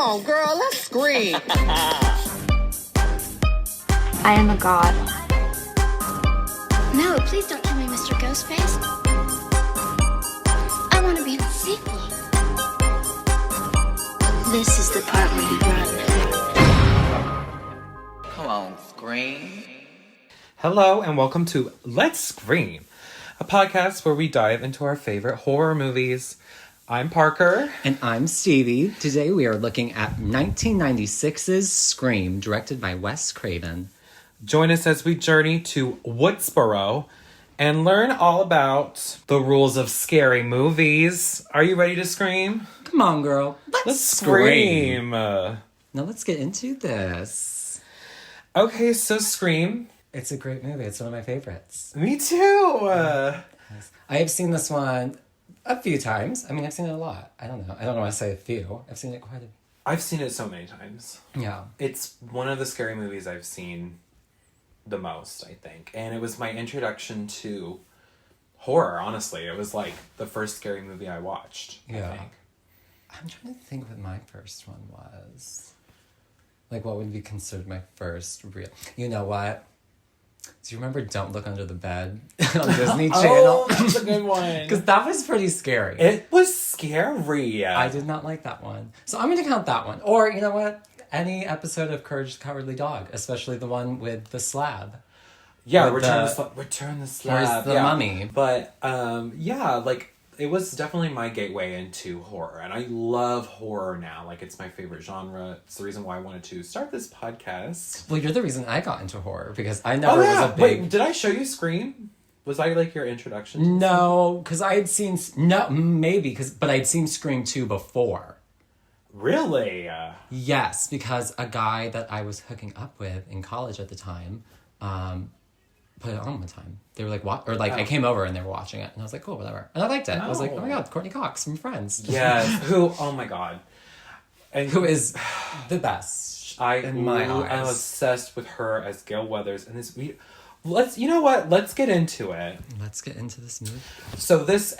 on, girl, let's scream. I am a god. No, please don't kill me, Mr. Ghostface. I want to be in the sequel. This is the part where you run. Come on, scream. Hello and welcome to Let's Scream, a podcast where we dive into our favorite horror movies. I'm Parker. And I'm Stevie. Today we are looking at 1996's Scream, directed by Wes Craven. Join us as we journey to Woodsboro and learn all about the rules of scary movies. Are you ready to scream? Come on, girl. Let's scream. Now Now let's get into this. Okay, so Scream. It's a great movie. It's one of my favorites. Me too. I have seen this one a few times. I mean, I've seen it a lot. I don't know why I say a few. I've seen it quite a... I've seen it so many times. Yeah. It's one of the scary movies I've seen the most, I think. And it was my introduction to horror, honestly. It was like the first scary movie I watched, Yeah. I think. I'm trying to think what my first one was. Like, what would be considered my first real... You know what? Do you remember Don't Look Under the Bed on Disney Channel? Oh, that's a good one. Because that was pretty scary. It was scary. I did not like that one. So I'm going to count that one. Or, you know what? Any episode of Courage the Cowardly Dog, especially the one with the slab. Yeah, Or Return the Slab. Where's the mummy? But, yeah, like, it was definitely my gateway into horror. And I love horror now. Like, it's my favorite genre. It's the reason why I wanted to start this podcast. Well, you're the reason I got into horror, because I never was a big... Wait, did I show you Scream? Was I, like, your introduction to No, because I had seen... No, maybe, but I'd seen Scream 2 before. Really? Yes, because a guy that I was hooking up with in college at the time put it on one time. They were like, what? Or like, I came over and they were watching it. And I was like, cool, whatever. And I liked it. I was like, oh my God, Courtney Cox from Friends. Yes. Oh my God. And Who is the best in my eyes. I'm obsessed with her as Gail Weathers. And you know what? Let's get into it. Let's get into this movie. So this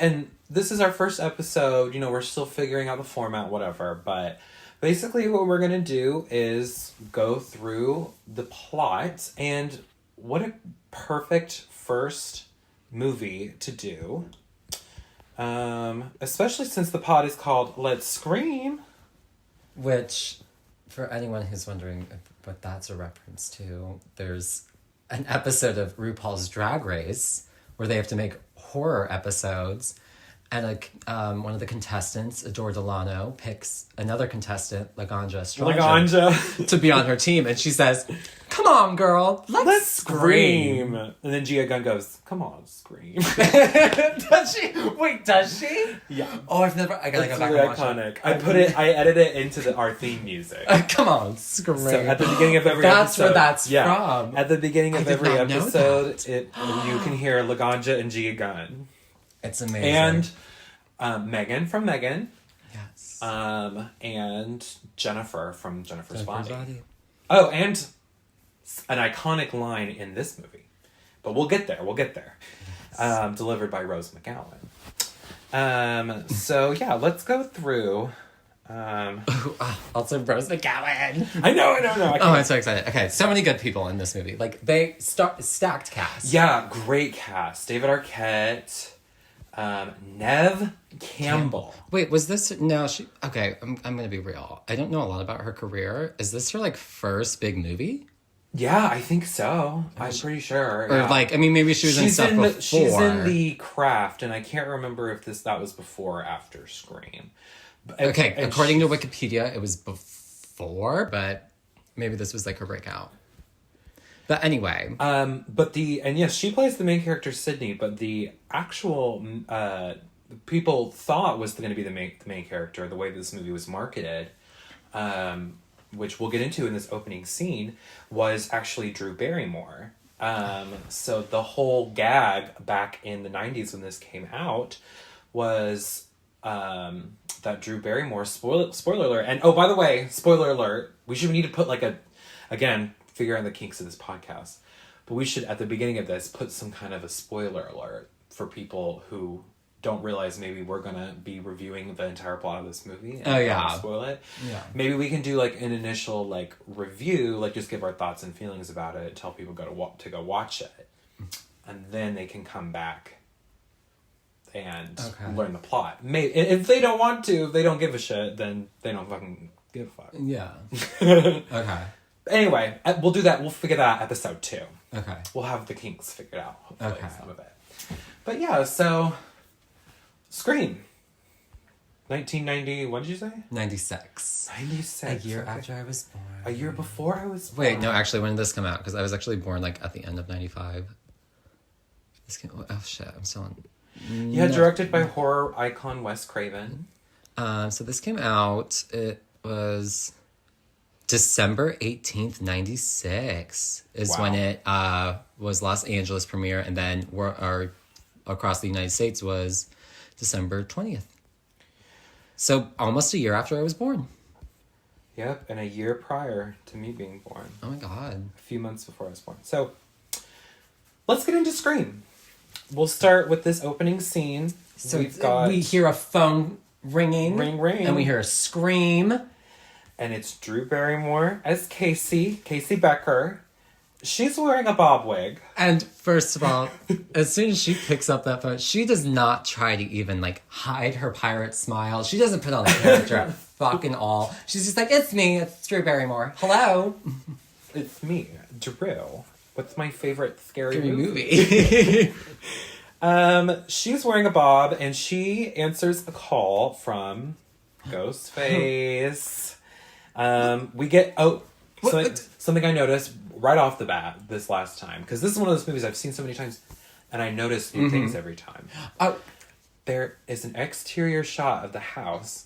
is our first episode. You know, we're still figuring out the format, whatever. But basically what we're going to do is go through the plot. And what a perfect first movie to do. Especially since the pod is called Let's Scream. Which, for anyone who's wondering what that's a reference to, there's an episode of RuPaul's Drag Race where they have to make horror episodes, and one of the contestants, Adore Delano, picks another contestant, Laganja Estrada, to be on her team, and she says, "Come on, girl, let's scream." And then Gia Gunn goes, "Come on, scream." Does she? Wait, does she? Yeah. Oh, I gotta go back and watch iconic. it. I edited it into our theme music. Come on, scream. So at the beginning of every That's episode. where that's from. At the beginning of I did every not know episode, you can hear Laganja and Gia Gunn. It's amazing. And Megan from Megan. Yes. And Jennifer's Body. Oh, Oh, and an iconic line in this movie. But we'll get there. Yes. Delivered by Rose McGowan. So yeah, let's go through. Also Rose McGowan. I know. I'm so excited. Okay, so many good people in this movie. Like, they stacked cast. Yeah, great cast. David Arquette, Neve Campbell. Wait, was this... No, she... Okay, I'm gonna be real. I don't know a lot about her career. Is this her, like, first big movie? Yeah, I think so. I'm pretty sure. Or, yeah. like, I mean, maybe she was in stuff before. She's in The Craft, and I can't remember if that was before or after Scream. Okay, according to Wikipedia, it was before, but maybe this was, like, her breakout. But anyway. Yes, she plays the main character, Sydney, but the actual people thought was going to be the main character, the way this movie was marketed, which we'll get into in this opening scene, was actually Drew Barrymore. So the whole gag back in the 90s when this came out was that Drew Barrymore, spoiler alert, and oh, by the way, spoiler alert, we should need to put again, figure out the kinks of this podcast, but we should, at the beginning of this, put some kind of a spoiler alert for people who don't realize maybe we're gonna be reviewing the entire plot of this movie and Oh, yeah. spoil it. Yeah. Maybe we can do like an initial like review, like just give our thoughts and feelings about it, tell people to go watch it, and then they can come back and learn the plot. Maybe if they don't want to, if they don't give a shit, then they don't fucking give a fuck. Yeah. Okay. Anyway, we'll do that. We'll figure that out episode 2. Okay. We'll have the kinks figured out. Hopefully, Okay. some of it. But yeah, so Scream. 1990, what did you say? 96. 96. A year after I was born. A year before I was born. Wait, no, actually, when did this come out? Because I was actually born, like, at the end of 95. This came... Oh, shit, I'm still on... Yeah, directed by horror icon Wes Craven. So this came out, it was December 18th, 96 is when it was Los Angeles premiere, and then across the United States was December 20th. So almost a year after I was born. Yep, and a year prior to me being born. Oh my God. A few months before I was born. So, let's get into Scream. We'll start with this opening scene. So we hear a phone ringing. Ring, ring. And we hear a scream. And it's Drew Barrymore as Casey Becker. She's wearing a bob wig. And first of all, as soon as she picks up that phone, she does not try to even, like, hide her pirate smile. She doesn't put on a character at fucking all. She's just like, it's me, it's Drew Barrymore. Hello. It's me, Drew. What's my favorite scary movie? She's wearing a bob, and she answers a call from Ghostface. We get... something I noticed right off the bat this last time, because this is one of those movies I've seen so many times, and I notice new things every time. There is an exterior shot of the house,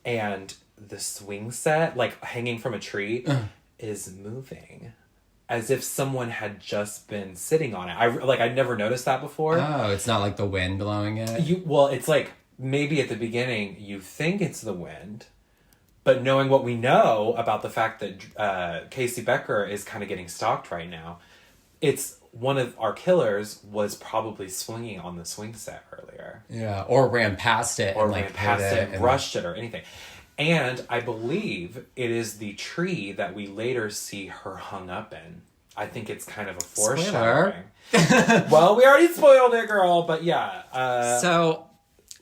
and the swing set, like hanging from a tree, is moving, as if someone had just been sitting on it. I'd never noticed that before. Oh, it's not like the wind blowing it? It's like maybe at the beginning you think it's the wind. But knowing what we know about the fact that Casey Becker is kind of getting stalked right now, it's one of our killers was probably swinging on the swing set earlier. Yeah, or ran past it. Or and, ran like, past it, and brushed it, or anything. And I believe it is the tree that we later see her hung up in. I think it's kind of a foreshadowing. Well, we already spoiled it, girl, but yeah. So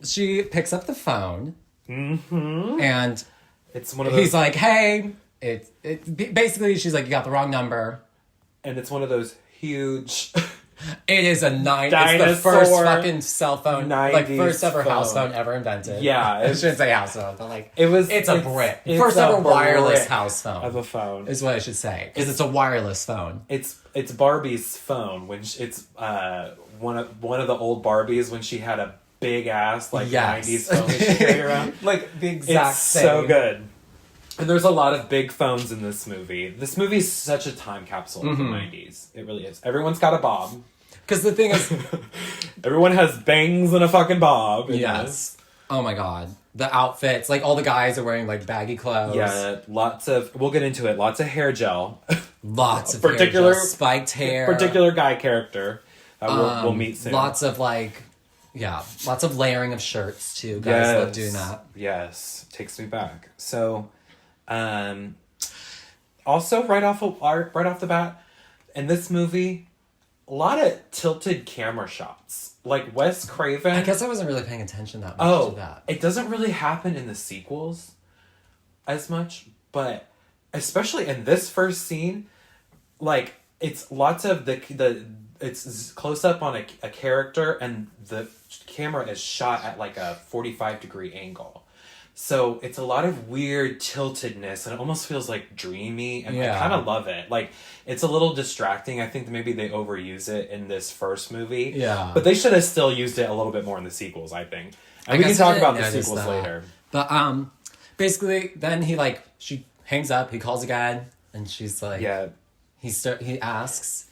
she picks up the phone. And... It's one of those... He's like, hey, basically she's like, you got the wrong number. And it's one of those huge... It is a Dinosaur, it's the first fucking cell phone, like first ever phone. house phone ever invented. Yeah. I shouldn't say house phone, but like, it's a brick. It's First a ever wireless brick house phone. of a phone. Is what I should say. Because it's a wireless phone. It's Barbie's phone, when it's one of the old Barbies when she had a big ass, like, 90s phone that she carried around. Like, the exact it's same. so good. And there's a lot of big phones in this movie. This movie is such a time capsule of the 90s. It really is. Everyone's got a bob. Because the thing is... Everyone has bangs and a fucking bob. Yes. Oh my God. The outfits. Like, all the guys are wearing, like, baggy clothes. Yeah, we'll get into it. Lots of hair gel. Lots of particular hair gel, spiked hair. Particular guy character that we'll meet soon. Lots of, like... Yeah, lots of layering of shirts, too. Guys love doing that. Yes. Takes me back. So... also, right off the bat, in this movie, a lot of tilted camera shots. Like Wes Craven. I guess I wasn't really paying attention that much to that. It doesn't really happen in the sequels as much, but especially in this first scene, like, it's lots of it's close up on a character, and the camera is shot at like a 45-degree angle. So it's a lot of weird tiltedness, and it almost feels like dreamy, and I kind of love it. Like, it's a little distracting. I think that maybe they overuse it in this first movie. Yeah. But they should have still used it a little bit more in the sequels, I think. And we can talk about the sequels later. But basically, then she hangs up, he calls again, and she's like... Yeah. He asks...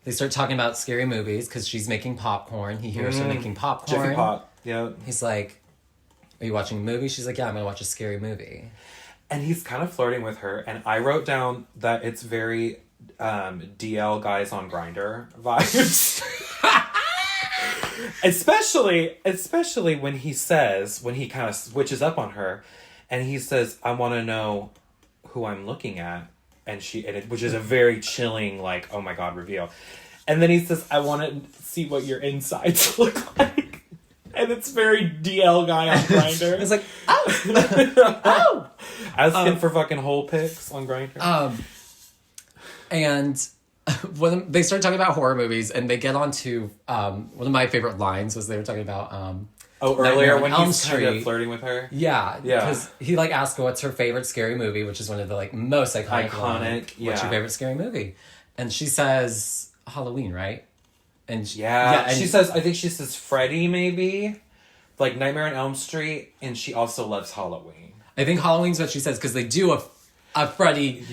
They start talking about scary movies, because she's making popcorn. He hears her making popcorn. Jiffy Pop, yeah. He's like... Are you watching a movie? She's like, yeah, I'm going to watch a scary movie. And he's kind of flirting with her. And I wrote down that it's very DL Guys on Grindr vibes. Especially when he kind of switches up on her, and he says, "I want to know who I'm looking at," which is a very chilling, like, oh my god, reveal. And then he says, "I want to see what your insides look like," and it's very DL guy on Grindr. It's like, oh, asking for fucking hole pics on Grindr. And when they start talking about horror movies, and they get onto one of my favorite lines was they were talking about earlier on when Elm he's kind of Street. flirting with her. Yeah, because he like asked her what's her favorite scary movie, which is one of the like most iconic. What's your favorite scary movie? And she says Halloween, right? And she says, I think she says Freddy, maybe, like Nightmare on Elm Street, and she also loves Halloween. I think Halloween's what she says, because they do a Freddy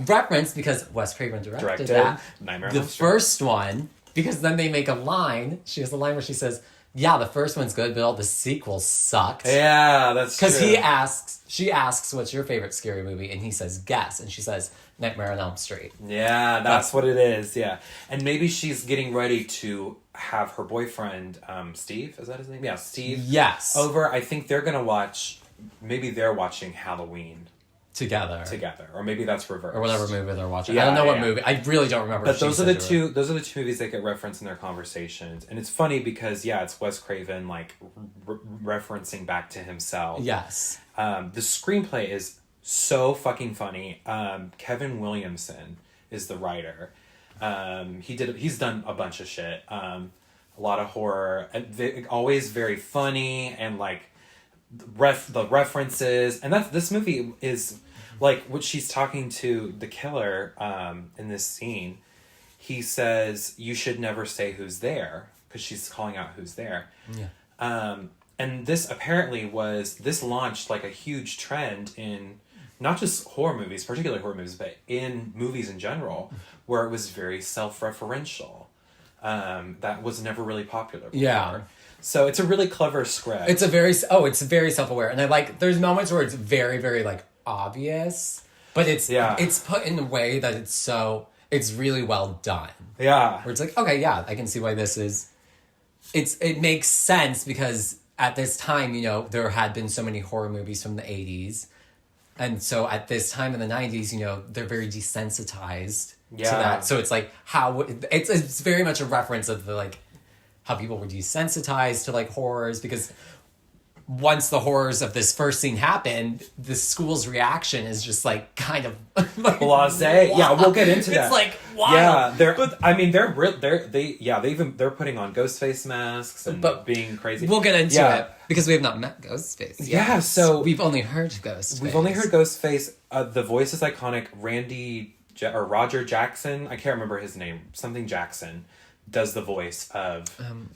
reference, because Wes Craven directed that. Nightmare on the Elm Street. first one, because then they make a line. She has a line where she says, "Yeah, the first one's good, but all the sequels sucked." Yeah, that's true. Because she asks, "What's your favorite scary movie?" And he says, "Guess," and she says, "Nightmare on Elm Street." Yeah, that's what it is. Yeah, and maybe she's getting ready to have her boyfriend, Steve. Is that his name? Yeah, Steve. Yes. Over. I think they're gonna watch. Maybe they're watching Halloween together, or maybe that's reversed, or whatever movie they're watching. Yeah, I don't know what movie. I really don't remember. But those are the two. Those are the two movies that get referenced in their conversations, and it's funny because it's Wes Craven like referencing back to himself. Yes. The screenplay is so fucking funny. Kevin Williamson is the writer. He's done a bunch of shit. A lot of horror. Always very funny and like. The references, and this movie is like when she's talking to the killer in this scene. He says, "You should never say who's there," because she's calling out who's there. Yeah. And this apparently launched like a huge trend in not just horror movies, particularly horror movies, but in movies in general, where it was very self-referential. That was never really popular before. Yeah. So it's a really clever script. It's very self-aware, and I like. There's moments where it's very, very like obvious, but it's put in a way that it's really well done. Yeah, where it's like, okay, yeah, I can see why this is. It makes sense because at this time, there had been so many horror movies from the 80s, and so at this time in the 90s, they're very desensitized to that. So it's like it's very much a reference of the like. How people were desensitized to like horrors, because once the horrors of this first scene happened, the school's reaction is just like kind of like, blasé. Wow. Yeah, we'll get into that. It's like wow. Yeah, they're putting on ghost face masks and being crazy. We'll get into it because we have not met Ghostface yet. Yeah, so we've only heard Ghostface. The voice is iconic. Roger Jackson. I can't remember his name. Something Jackson. Does the voice of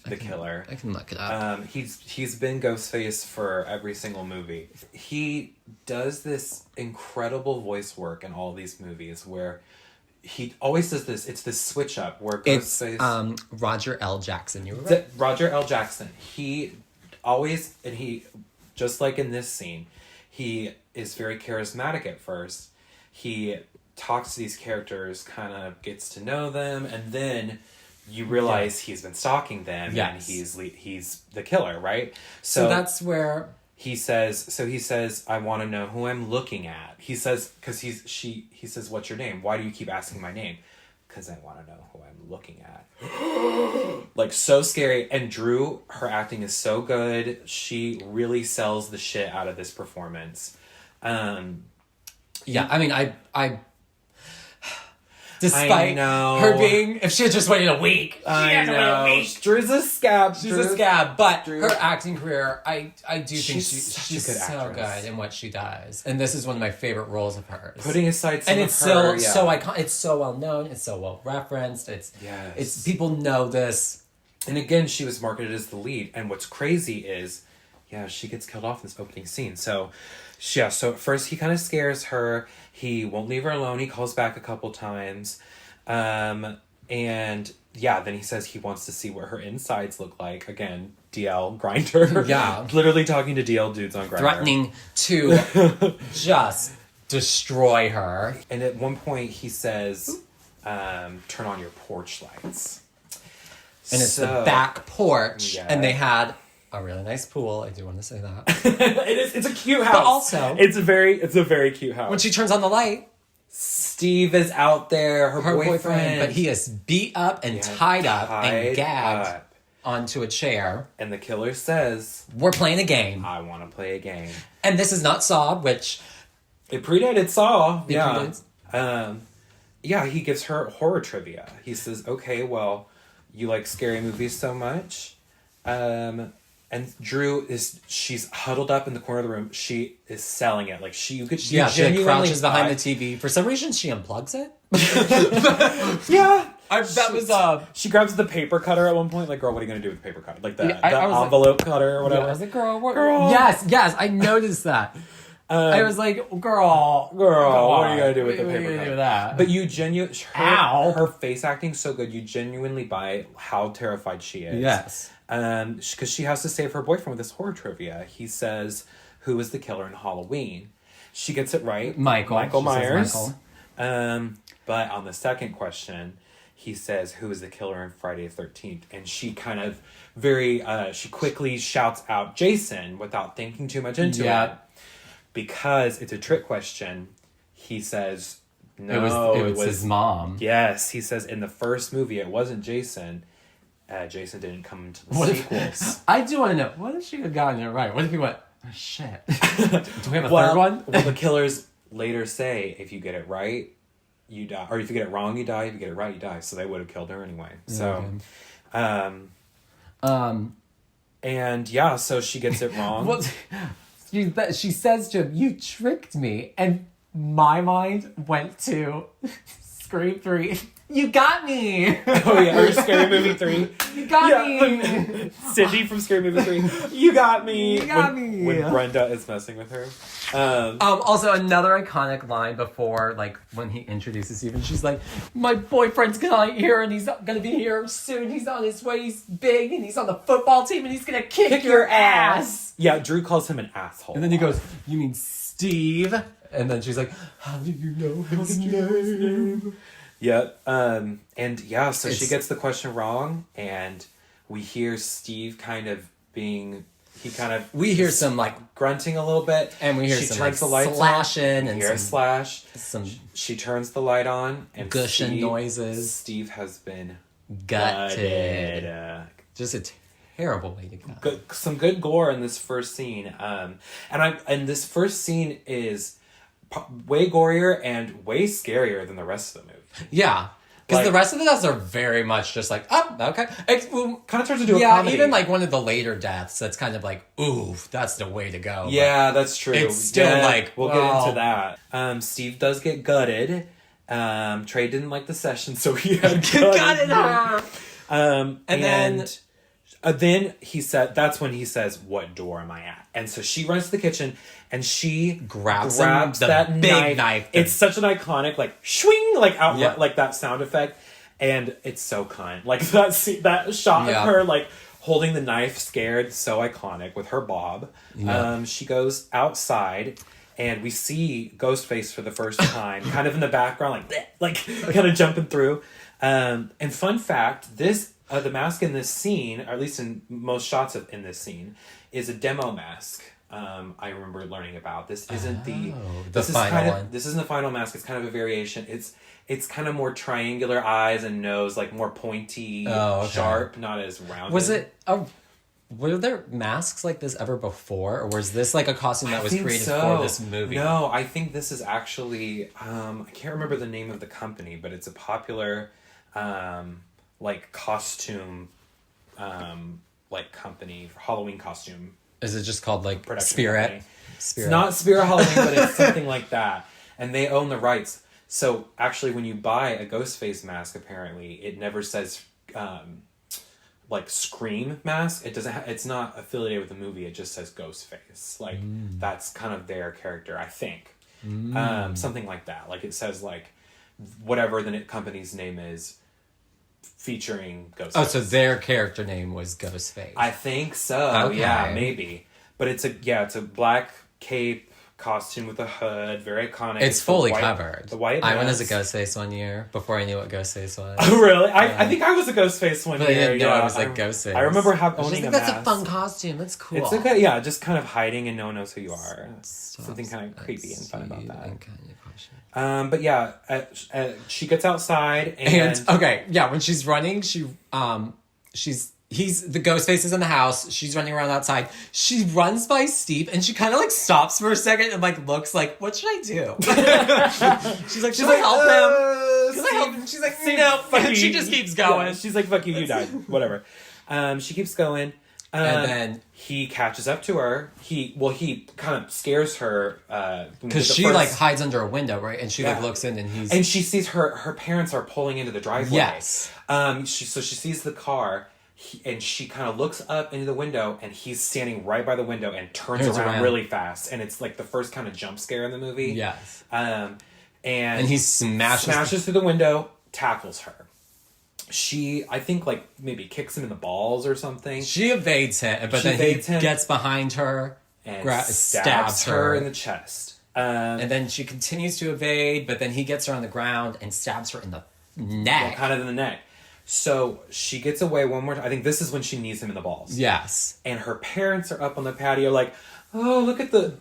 the killer. I can look it up. He's been Ghostface for every single movie. He does this incredible voice work in all these movies where he always does this. It's this switch up where Ghostface. It's Roger L. Jackson. You were right. Roger L. Jackson. He just like in this scene, he is very charismatic at first. He talks to these characters, kind of gets to know them, and then. You realize he's been stalking them, and he's the killer, right? So that's where he says, "I want to know who I'm looking at." He says, because he says, "What's your name? Why do you keep asking my name?" Because I want to know who I'm looking at. Like so scary. And Drew, her acting is so good. She really sells the shit out of this performance. I mean, I. Despite her being, if she had just waited a week, Drew's a scab. She's a scab, but her acting career, I do think she's so good in what she does, and this is one of my favorite roles of hers. Putting aside some and it's of her, so iconic. It's so well known. It's so well referenced. It's people know this. And again, she was marketed as the lead, and what's crazy is, she gets killed off in this opening scene. So at first he kind of scares her. He won't leave her alone. He calls back a couple times. And then he says he wants to see what her insides look like. Again, DL, Grindr. Yeah. Literally talking to DL dudes on Grindr. Threatening to just destroy her. And at one point he says, turn on your porch lights. And it's the back porch, and they had a really nice pool. I do want to say that. It's a cute house. But also, it's a very cute house. when she turns on the light, Steve is out there, her boyfriend. but he is beat up and tied up and gagged onto a chair. And the killer says, "We're playing a game. I want to play a game." And this is not Saw, which... It predated Saw. It Yeah. He gives her horror trivia. He says, okay, well, you like scary movies so much. And Drew she's huddled up in the corner of the room. She is selling it. Like, she crouches behind the TV. For some reason, she unplugs it. Yeah. That was She grabs the paper cutter at one point. Like, girl, what are you going to do with the paper cutter? Like, the I was envelope cutter or whatever. I was like, girl. Yes, I noticed that. I was like, girl, what are you going to do with the what are paper you gonna cutter? do with that? But you her face acting's so good, you genuinely buy how terrified she is. Yes. Because she has to save her boyfriend with this horror trivia. He says, who is the killer in Halloween? She gets it right. Michael Myers. But on the second question, he says, who is the killer in Friday the 13th? And she kind of she quickly shouts out Jason without thinking too much into it. Because it's a trick question, he says, no, it was his mom. Yes, he says in the first movie, it wasn't Jason. Jason didn't come into the sequels. I do want to know, what if she had gotten it right? What if he went, oh, shit. Do we have a third one? Well, the killers later say, if you get it right, you die. Or if you get it wrong, you die. If you get it right, you die. So they would have killed her anyway. So, and yeah, so she gets it wrong. Well, she says to him, you tricked me. And my mind went to Scream 3. You got me! Oh yeah, or Scary Movie 3. You got me! Cindy from Scary Movie 3. You got me! You got me! When Brenda is messing with her. Also, another iconic line before, like, when he introduces Steve, and she's like, my boyfriend's gonna here, and he's gonna be here soon. He's on his way, he's big, and he's on the football team, and he's gonna kick your ass! Yeah, Drew calls him an asshole. And then he goes, you mean Steve? And then she's like, how do you know his name? Yep. So she gets the question wrong, and we hear Steve we hear some, like, grunting a little bit, and we hear she some, turns like, the lights slashing, on, and hear a slash. Some she turns the light on, and gushing noises. Steve has been gutted. Just a terrible way to go. Some good gore in this first scene, and this first scene is way gorier and way scarier than the rest of the movie. Yeah. Because the rest of the deaths are very much just like, oh, okay. Kind of turns into a comedy. Even like one of the later deaths, that's kind of like, ooh, that's the way to go. Yeah, that's true. It's still we'll get into that. Steve does get gutted. Trey didn't like the session, so he had gutted her. Then he said, that's when he says, what door am I at? And so she runs to the kitchen and she grabs that big knife. It's such an iconic, like, swing, like, out, like that sound effect. And it's so kind. Like, that shot of her, like, holding the knife scared, so iconic with her bob. Yeah. She goes outside and we see Ghostface for the first time, kind of in the background, like kind of jumping through. And fun fact, the mask in this scene, or at least in most shots in this scene, is a demo mask. I remember learning about this. Isn't this isn't the final mask. It's kind of a variation. It's kind of more triangular eyes and nose, like more pointy, sharp, not as rounded. Were there masks like this ever before, or was this like a costume that was created for this movie? No, I think this is actually I can't remember the name of the company, but it's a popular like costume like company for Halloween costume. Is it just called like Spirit? Company. It's not Spirit Halloween, but it's something like that. And they own the rights. So actually when you buy a Ghostface mask, apparently it never says like Scream mask. It's not affiliated with the movie. It just says Ghostface. Like that's kind of their character, I think. Something like that. Like it says like whatever the company's name is, featuring Ghostface. Oh, so their character name was Ghostface. I think so. Okay. Yeah, maybe. But it's a black cape, costume with a hood, very iconic. It's fully covered. The white I went as a mask. Ghostface one year before I knew what Ghostface was. Oh, really? I think I was a Ghostface one But I year. didn't know yeah. I was like Ghostface. I remember I was owning just a like, that's mask. a fun costume. That's cool. It's okay, yeah, just kind of hiding and no one knows who you are. Stop Something kind of creepy and fun about sweet that. and kind of cautious. But yeah, she gets outside And okay, yeah, when she's running, the Ghostface is in the house. She's running around outside. She runs by Steve and she kind of like stops for a second and like looks like, what should I do? she's like, should I help him? Should I help him? She's like, no. And she just keeps going. Yeah, she's like, fuck you, you died. Whatever. She keeps going. And then he catches up to her. He kind of scares her. because she like hides under a window, right? And she like looks in and she sees her parents are pulling into the driveway. Yes. She sees the car. And she kind of looks up into the window, and he's standing right by the window and turns around really fast. And it's like the first kind of jump scare in the movie. Yes. And he smashes through the window, tackles her. She, I think, like maybe kicks him in the balls or something. She evades him, but then he gets behind her and stabs her in the chest. And then she continues to evade, but then he gets her on the ground and stabs her in the neck. Yeah, kind of in the neck. So she gets away one more time. I think this is when she knees him in the balls. Yes. And her parents are up on the patio like, oh, look at the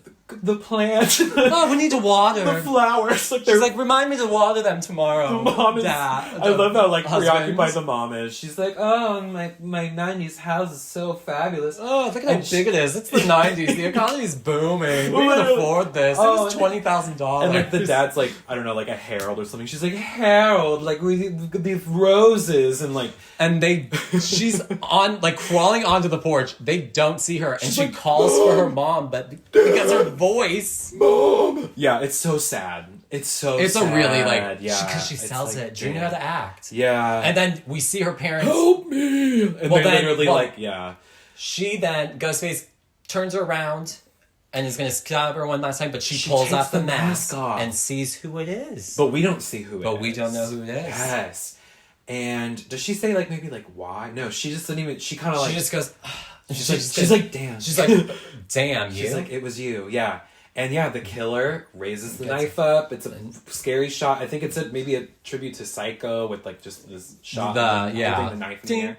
plants. Oh, we need to water. The flowers. Like She's like, remind me to water them tomorrow. The mom is... Dad, I love how, like, husband. preoccupied the mom is. She's like, oh, my 90s house is so fabulous. Oh, look at how big it is. It's the 90s. The economy's booming. We can afford this. It was $20,000. And, like, the dad's, like, I don't know, like, a Harold or something. She's like, Harold, like, we've got these roses, and, like... And she's on, like, crawling onto the porch. They don't see her. And She's she like, calls for her mom, but because her voice... Mom! Yeah, it's so sad. It's so It's sad. a really, like... Yeah. Because she sells like, it. She knew how to act. Yeah. And then we see her parents... Help me! And Well, they're then- literally well- like, yeah. She then, Ghostface turns her around and is going to stab her one last time, but she pulls takes off the the mask mask off. and sees who it is. But we don't see who it is. But we don't know who it is. Yes. And does she say, like, maybe, like, why? No, she just didn't even... She kind of, like... She just goes... She's like, damn. She's like, damn, you. She's like, it was you. Yeah. And yeah, the killer raises the knife up. It's a scary shot. I think it's maybe a tribute to Psycho with, like, just this shot. Holding the knife in the air.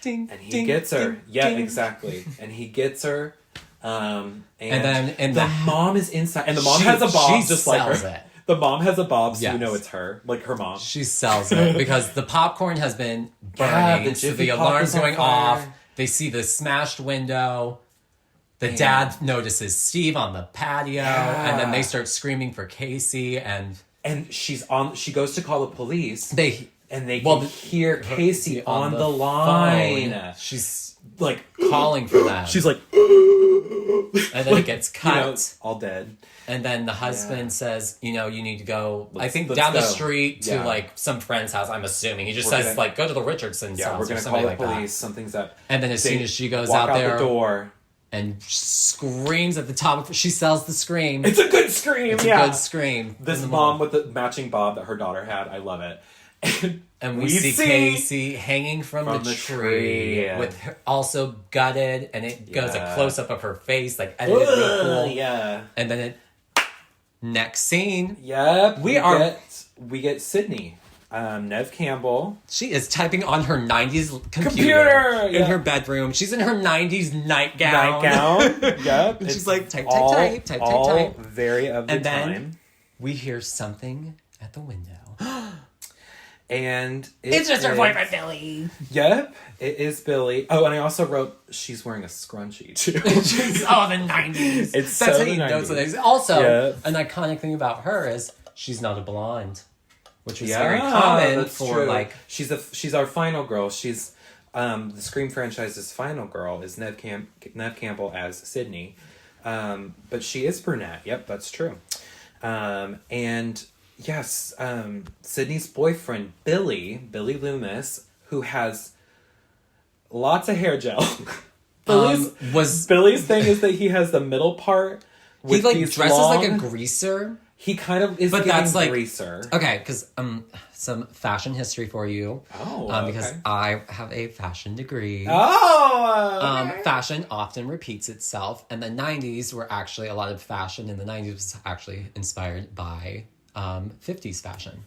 Ding, And he ding, gets her. ding, Yeah, ding. exactly. And he gets her. And then the mom is inside. And the mom has a bob she just like sells her. it. The mom has a bob, so you Yes. know it's her. Like her mom. She sells it because the popcorn has been Yeah, burning, the so Jiffy the Pop alarm's is on going fire. off. They see the smashed window. The And- dad notices Steve on the patio, Yeah. and then they start screaming for Casey, and She goes to call the police. they And they Well, can hear Casey on the phone. line. She's Like, calling for them. she's like, and then it gets cut. you know, all dead. And then the husband Yeah. says, you need to go, I think let's down the go. street to Yeah. like some friend's house, I'm assuming. He just We're says gonna- like, go to the Richardson's Yeah, house we're or gonna something call the like police. Something's up. And then as They soon as she goes walk out there the door, and screams at the top of she sells the scream. it's a good scream. It's yeah, a good scream. This In the mom with the matching bob that her daughter had, I love it. And we see Casey hanging from the the tree tree. with her also gutted, and it goes a Yeah. close up of her face, like edited real cool. Yeah. And then next scene, Yep. We get Sydney, Nev Campbell. she is typing on her 90s computer Computer! in Yeah. her bedroom. She's in her 90s nightgown. Yep. And she's It's like, type, all- type, type, type, all type. very of the And then time. we hear something at the window. And It's just her is- boyfriend, Billy. Yep, it is Billy. Oh, and I also wrote she's wearing a scrunchie too. Oh, the 90s. It's That's so how you know it's the 90s. 90s. Also, Yeah. an iconic thing about her is she's not a blonde, which was Yeah, very common that's for true. like. She's our final girl. She's the Scream franchise's final girl is Nev Campbell as Sydney, but she is brunette. Yep, that's true. And yes, Sydney's boyfriend Billy Loomis, who has lots of hair gel. Billy's thing is that he has the middle part. He With like these dresses like a long- greaser. He kind of is But giving that's like greaser. Okay, because some fashion history for you. Because okay. I have a fashion degree. Okay. Fashion often repeats itself, and the 90s were actually a lot of fashion in the 90s was actually inspired by 50s fashion.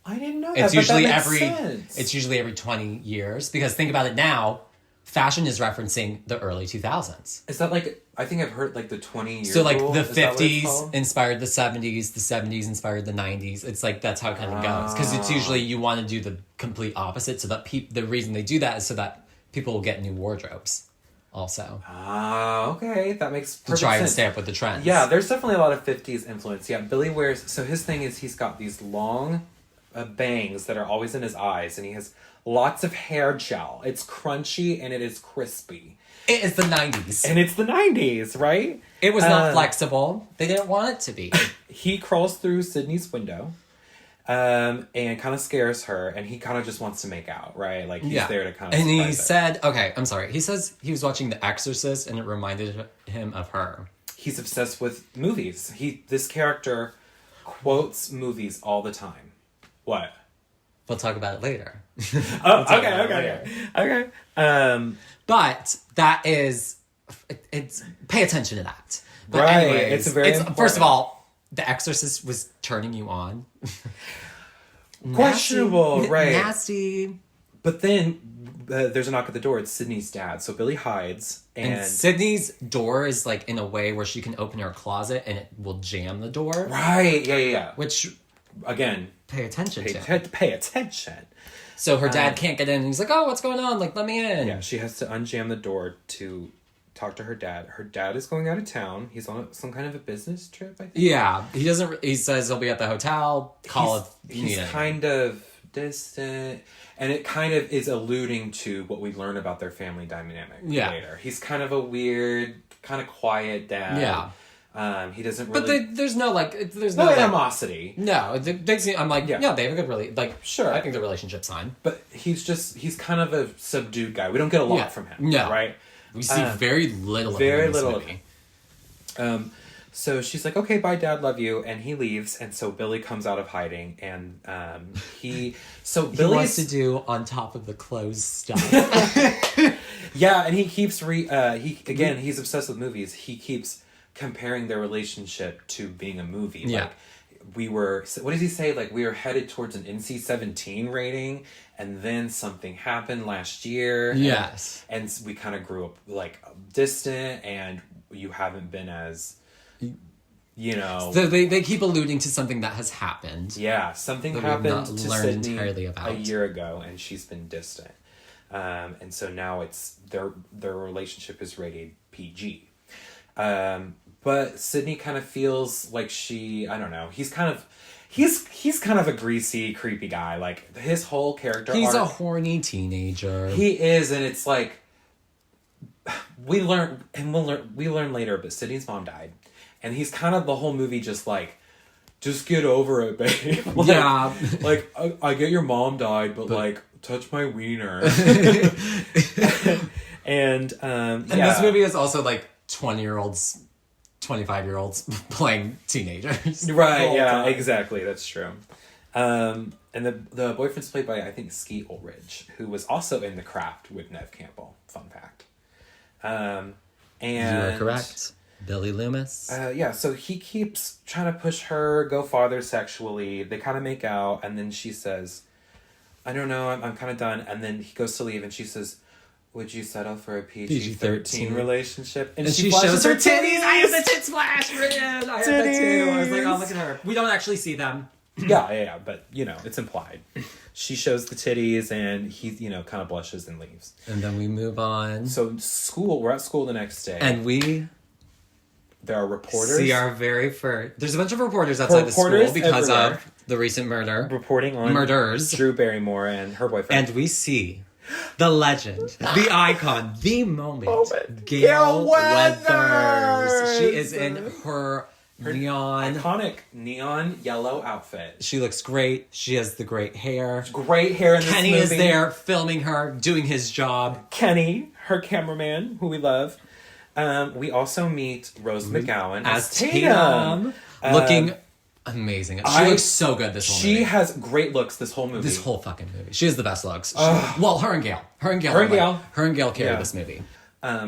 I didn't know that. It's but usually that makes sense. it's usually every 20 years because think about it now, fashion is referencing the early 2000s. Is that like, I think I've heard like the 20-year So like rule? the Is that what it's 50s called? inspired the 70s, the 70s inspired the 90s. It's like that's how it kind of goes because it's usually you want to do the complete opposite so that the reason they do that is so that people will get new wardrobes also Okay. That makes to perfect try and sense. stay up with the trends. Yeah, there's definitely a lot of 50s influence. Yeah, Billy wears... So his thing is he's got these long bangs that are always in his eyes, and he has lots of hair gel. It's crunchy, and it is crispy. It is the 90s. And it's the 90s, right? It was not flexible. They didn't want it to be. He crawls through Sydney's window and kind of scares her, and he kind of just wants to make out, right? Like, he's there to kind of And he surprise her. said, okay, I'm sorry. He says he was watching The Exorcist, and it reminded him of her. He's obsessed with movies. This character quotes movies all the time. What? We'll talk about it later. Okay. But that is, it's pay attention to that. But Right, anyways, it's very important. First of all, The Exorcist was turning you on. Questionable, Nasty, right. Nasty. But then there's a knock at the door. It's Sydney's dad. So Billy hides. And Sydney's door is like in a way where she can open her closet and it will jam the door. Right, yeah. Which, again, pay attention to. pay attention. So her dad can't get in and he's like, oh, what's going on? Like, let me in. Yeah, she has to unjam the door to talk to her dad. Her dad is going out of town. He's on some kind of a business trip, I think. Yeah, he says he'll be at the hotel. He's kind of distant, and it kind of is alluding to what we learn about their family dynamic later. He's kind of a weird, kind of quiet dad. Yeah. He doesn't really... But there's no animosity. No, they seem, I'm like, Yeah. they have a good Sure. I think the relationship's fine. But he's kind of a subdued guy. We don't get a lot from him. No. Right? We see very little of him in this movie. So she's like, okay, bye, Dad, love you. And he leaves. And so Billy comes out of hiding. And Billy wants to do on top of the clothes stuff. Yeah, and he keeps... he's obsessed with movies. He keeps comparing their relationship to being a movie. Yeah. Like, what does he say? Like, we were headed towards an NC-17 rating, and then something happened last year. Yes. And we kind of grew up, like, distant, and you haven't been as, So they keep alluding to something that has happened. Yeah, something that happened we've not to learned Sydney entirely about. a year ago, and she's been distant. And so now it's their relationship is rated PG. But Sydney kind of feels like I don't know. He's kind of a greasy, creepy guy. Like, his whole character He's arc, a horny teenager. He is, and it's like we learn later, but Sydney's mom died. And he's kind of the whole movie just like, just get over it, babe. Yeah. Like, I get your mom died, but like, touch my wiener. And this movie is also like 20-year-olds, 25-year-olds playing teenagers. Right, yeah, exactly. That's true. And the boyfriend's played by, I think, Skeet Ulrich, who was also in The Craft with Nev Campbell. Fun fact. And you are correct. Billy Loomis. Yeah, so he keeps trying to push her, go farther sexually. They kind of make out, and then she says, I don't know, I'm kind of done. And then he goes to leave, and she says, would you settle for a PG-13 relationship? And she shows her titties. I have the tit splash written. I have that too. I was like, oh, look at her. We don't actually see them. Yeah, but, it's implied. She shows the titties, and he, kind of blushes and leaves. And then we move on. So we're at school the next day. And there are reporters. See our very first... There's a bunch of reporters outside the school because of the recent murder. Reporting on murders. Drew Barrymore and her boyfriend. And we see the legend, the icon, the moment. Gail Weathers. She is in her neon... iconic neon yellow outfit. She looks great. She has the great hair. Great hair in this Kenny movie. is there filming her, doing his job. Kenny, her cameraman, who we love. We also meet Rose McGowan as Tatum. Looking amazing. She looks so good this whole movie. She has great looks this whole movie. This whole fucking movie. She has the best looks. Well, her and Gail. Her and Gail carry this movie.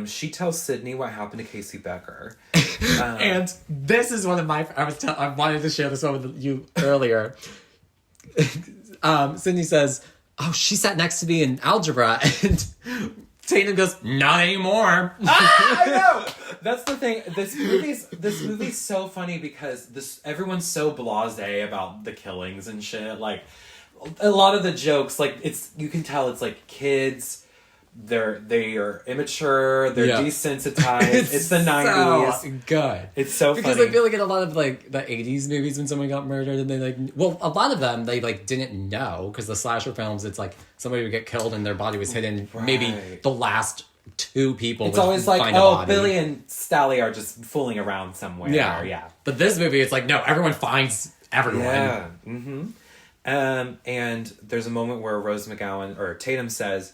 She tells Sydney what happened to Casey Becker. And this is one of my... I wanted to share this one with you earlier. Sydney says, oh, she sat next to me in algebra. And Tatum goes, not anymore. I know! That's the thing. This movie's so funny because everyone's so blasé about the killings and shit. Like, a lot of the jokes, like, you can tell it's like kids... They are immature. They're desensitized. It's the 90s. So good. It's so because funny. I feel like in a lot of like the 80s movies when someone got murdered and they like a lot of them they like didn't know because the slasher films it's like somebody would get killed and their body was hidden. Right. Maybe the last two people. It's would always like, find a oh, body. Billy and Sally are just fooling around somewhere. Yeah. But this movie, it's like no, everyone finds everyone. Yeah. Mm-hmm. And there's a moment where Rose McGowan or Tatum says.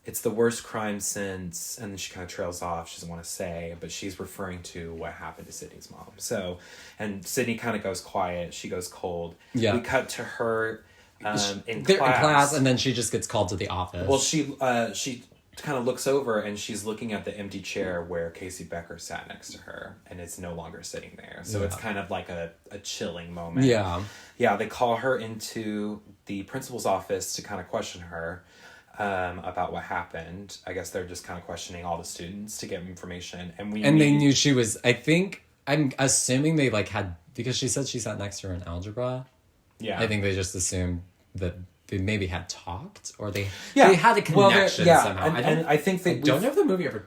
It's the worst crime since, and then she kind of trails off. She doesn't want to say, but she's referring to what happened to Sydney's mom. So, and Sydney kind of goes quiet. She goes cold. Yeah. We cut to her in class, and then she just gets called to the office. Well, she kind of looks over and she's looking at the empty chair where Casey Becker sat next to her, and it's no longer sitting there. So it's kind of like a chilling moment. Yeah. Yeah, they call her into the principal's office to kind of question her. About what happened. I guess they're just kind of questioning all the students to get information. And they knew she was, I'm assuming they like had, because she said she sat next to her in algebra. Yeah. I think they just assumed that they maybe had talked or they had a connection somehow. And I think I don't know if the movie ever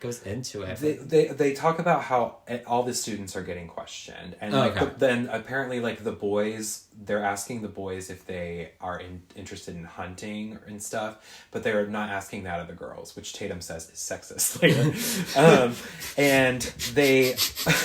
goes into it. They talk about how all the students are getting questioned, and then apparently like the boys, they're asking the boys if they are interested in hunting and stuff, but they're not asking that of the girls, which Tatum says is sexist later. And they,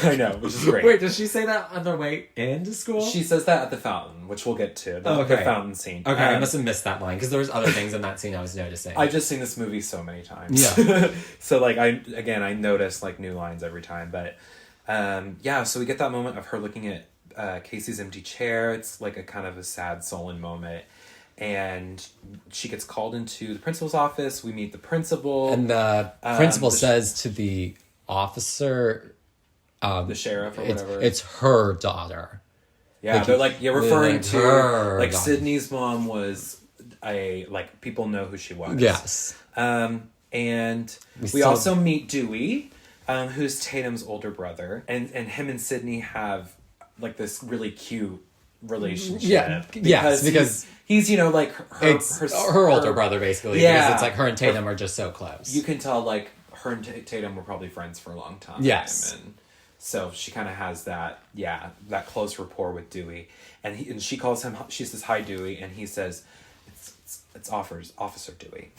I know, which is great. Wait, does she say that on their way into school? She says that at the fountain, which we'll get to the fountain scene. Okay, I must have missed that line because there was other things in that scene I was noticing. I've just seen this movie so many times. Yeah. So like I notice like new lines every time, but so we get that moment of her looking at Casey's empty chair. It's like a kind of a sad, sullen moment, and she gets called into the principal's office. We meet the principal, and the principal says to the officer, the sheriff or whatever, it's her daughter. Yeah, they're like referring to her like daughter. Sydney's mom was people know who she was. Yes. And we also meet Dewey, who's Tatum's older brother, and him and Sydney have like this really cute relationship. Yeah, because he's like her older brother basically. Yeah, because it's like her and Tatum are just so close. You can tell like her and Tatum were probably friends for a long time. Yes, and so she kind of has that close rapport with Dewey, and she calls him. She says hi Dewey, and he says. It's Officer Dewey.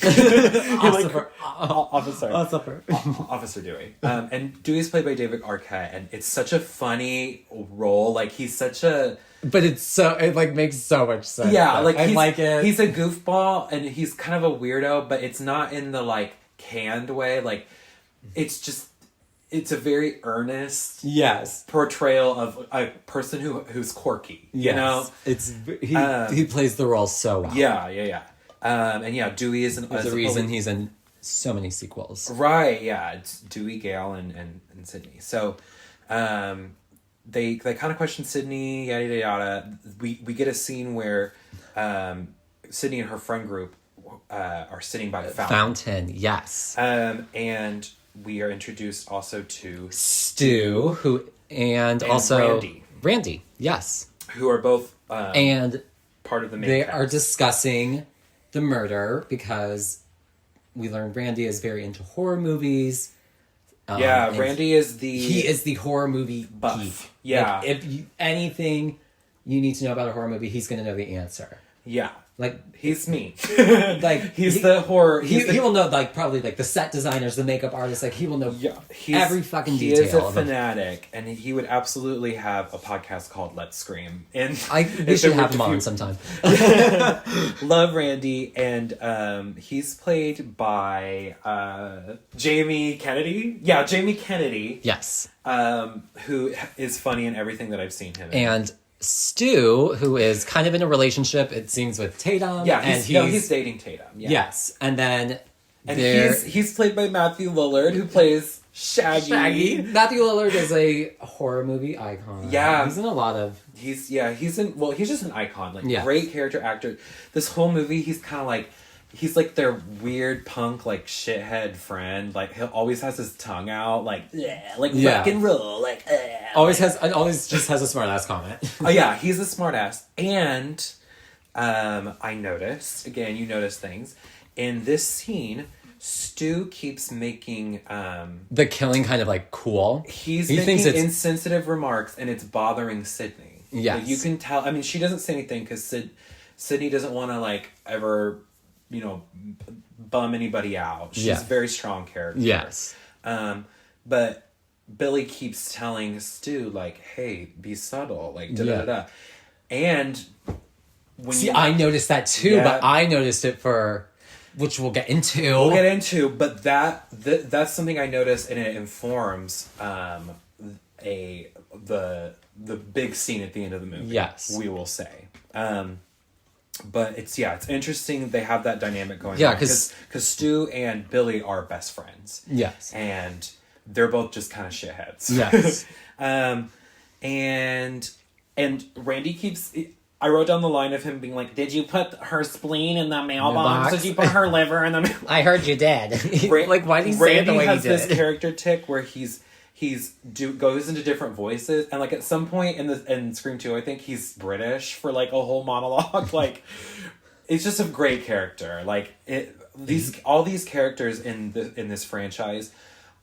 Officer Dewey. And Dewey's played by David Arquette, and it's such a funny role. Like he's such a. But it like makes so much sense. Yeah, like I like it. He's a goofball, and he's kind of a weirdo, but it's not in the like canned way. Like it's a very earnest portrayal of a person who's quirky. You know, he plays the role so well. Yeah. And Dewey is the reason he's in so many sequels. Right, yeah. It's Dewey, Gale, and Sydney. So they kind of question Sydney, yada, yada, yada. We get a scene where Sydney and her friend group are sitting by the fountain. Yes. And we are introduced also to Stu, and also Randy, yes. Who are both and part of the main cast. They are discussing the murder because we learned Randy is very into horror movies. Randy is the horror movie buff. Geek. Yeah. Like, anything you need to know about a horror movie, he's going to know the answer. Yeah. Like, He's me. like He's the horror. He will know, like, probably, like, the set designers, the makeup artists. Like, he will know every fucking detail. He is a fanatic, and he would absolutely have a podcast called Let's Scream. And we should have him on sometime. Love Randy, and he's played by Jamie Kennedy. Yeah, Jamie Kennedy. Yes. Who is funny in everything that I've seen him in. And Stu, who is kind of in a relationship, it seems, with Tatum. Yeah, he's dating Tatum. Yeah. Yes, and then he's played by Matthew Lillard, who plays Shaggy. Matthew Lillard is a horror movie icon. Yeah, he's in a lot of. He's just an icon. Like, great character actor. This whole movie, he's kind of like. He's like their weird punk, like, shithead friend. Like, he always has his tongue out, like rock and roll, always just has a smart ass comment. Oh yeah, he's a smart ass. And I noticed, again, you notice things in this scene. Stu keeps making the killing kind of, like, cool. He thinks it's insensitive remarks, and it's bothering Sydney. Yes, like, you can tell. I mean, she doesn't say anything because Sydney doesn't want to, like, ever, you know, bum anybody out. She's a very strong character. Yes. But Billy keeps telling Stu, like, hey, be subtle, like, da-da-da-da. And when I noticed that too, but I noticed it which we'll get into. But that's something I noticed, and it informs the big scene at the end of the movie. Yes. We will say. But it's interesting they have that dynamic going on. Yeah, because Stu and Billy are best friends. Yes. And they're both just kind of shitheads. Yes. And Randy keeps... I wrote down the line of him being like, did you put her spleen in the mailbox? Did you put her liver in the mailbox? I heard you did. Like, why did he say it the way he did? Randy has this character tick where he's goes into different voices, and, like, at some point in Scream 2, I think he's British for, like, a whole monologue. Like, it's just a great character. Like, all these characters in this franchise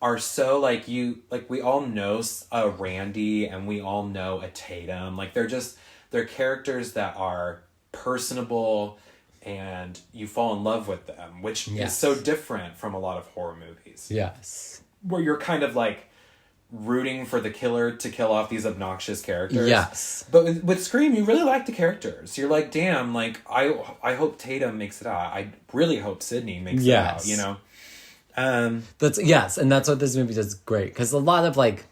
are so, like, we all know a Randy and we all know a Tatum. Like, they're characters that are personable and you fall in love with them, which is so different from a lot of horror movies. Yes. Where you're kind of, like, rooting for the killer to kill off these obnoxious characters. Yes. But with Scream, you really like the characters. You're like, damn, like, I hope Tatum makes it out. I really hope Sydney makes it out, you know? And that's what this movie does great. Because a lot of, like,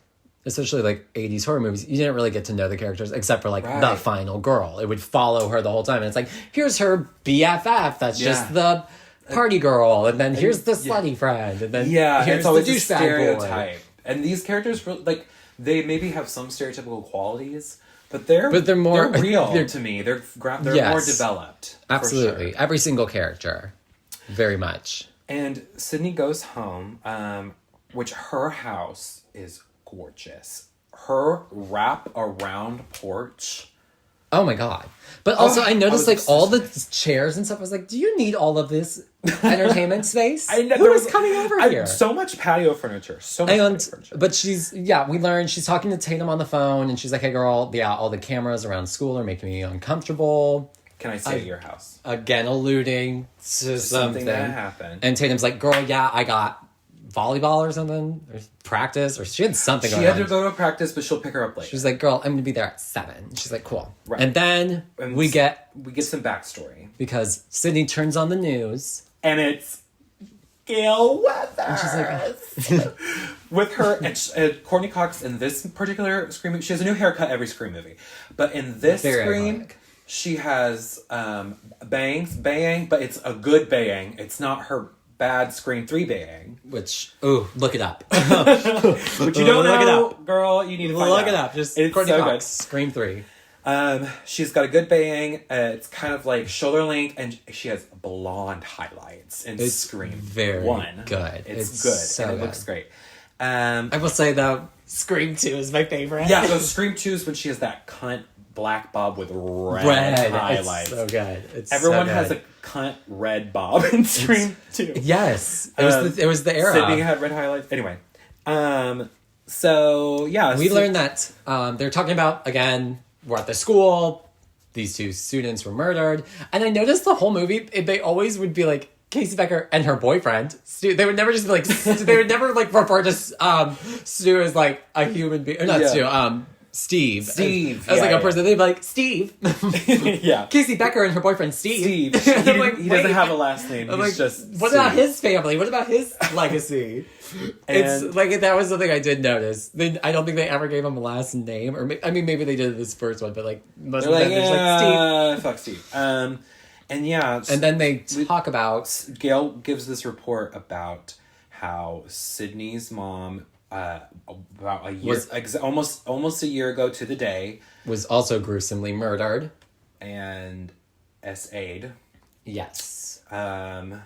especially, like, 80s horror movies, you didn't really get to know the characters except for, like, the final girl. It would follow her the whole time. And it's like, here's her BFF. That's just the party girl. And then here's the slutty friend. And then here's it's always the a douchebag stereotype. boy. And these characters, like, they maybe have some stereotypical qualities, but they're more real to me. They're more developed. Absolutely. Sure. Every single character. Very much. And Sydney goes home, which her house is gorgeous. Her wrap around porch. Oh my God. But also I noticed, like, all the chairs and stuff. I was like, do you need all of this entertainment space? Who is coming over here? So much patio furniture. Patio furniture. But we learned she's talking to Tatum on the phone and she's like, hey girl, all the cameras around school are making me uncomfortable. Can I stay at your house? Again, alluding to something that happened. And Tatum's like, girl, I got volleyball or something, or practice, or she had something going on. She had to go to practice, but she'll pick her up later. She's like, girl, I'm going to be there at 7. She's like, cool. Right. And then we get some backstory. Because Sydney turns on the news. And it's Gail Weathers. And she's like... With her, and Courtney Cox in this particular Scream movie, she has a new haircut every Scream movie. But in this Scream, she has bangs, bayang, but it's a good bayang. It's not her bad Scream 3 bayang. Which, look it up. Which you don't know, look it up. Girl, you need to find look out. it up. Just it's Courtney so Cox, good. Scream 3. She's got a good bayang. It's kind of like shoulder length, and she has blonde highlights in Scream very 1. Good. It's good, so and it good. looks great. I will say, though, Scream 2 is my favorite. Yeah, so Scream 2 is when she has that cunt black bob with red highlights. It's so good. Everyone has a cunt red bob in Scream 2. Yes. It was the era. Sydney had red highlights. Anyway. So, yeah. We learned that they're talking about, again, we're at the school. these two students were murdered. And I noticed the whole movie, they always would be like, Casey Becker and her boyfriend, Stu. They would never just be like, they would never like refer to Stu as like a human being. Or not Stu, Steve. As like a person. They'd be like, Steve. Yeah. Casey Becker and her boyfriend, Steve. He Wait. doesn't have a last name. I'm He's like, just what Steve. about his family? What about his legacy? It's like, that was something I did notice. I don't think they ever gave him a last name. Or I mean, maybe they did this first one, but like most of the time they're just like, Steve. Fuck Steve. And yeah. And then they talk about... Gail gives this report about how Sydney's mom, about a year, almost a year ago to the day, was also gruesomely murdered. And SA'd. Yes. And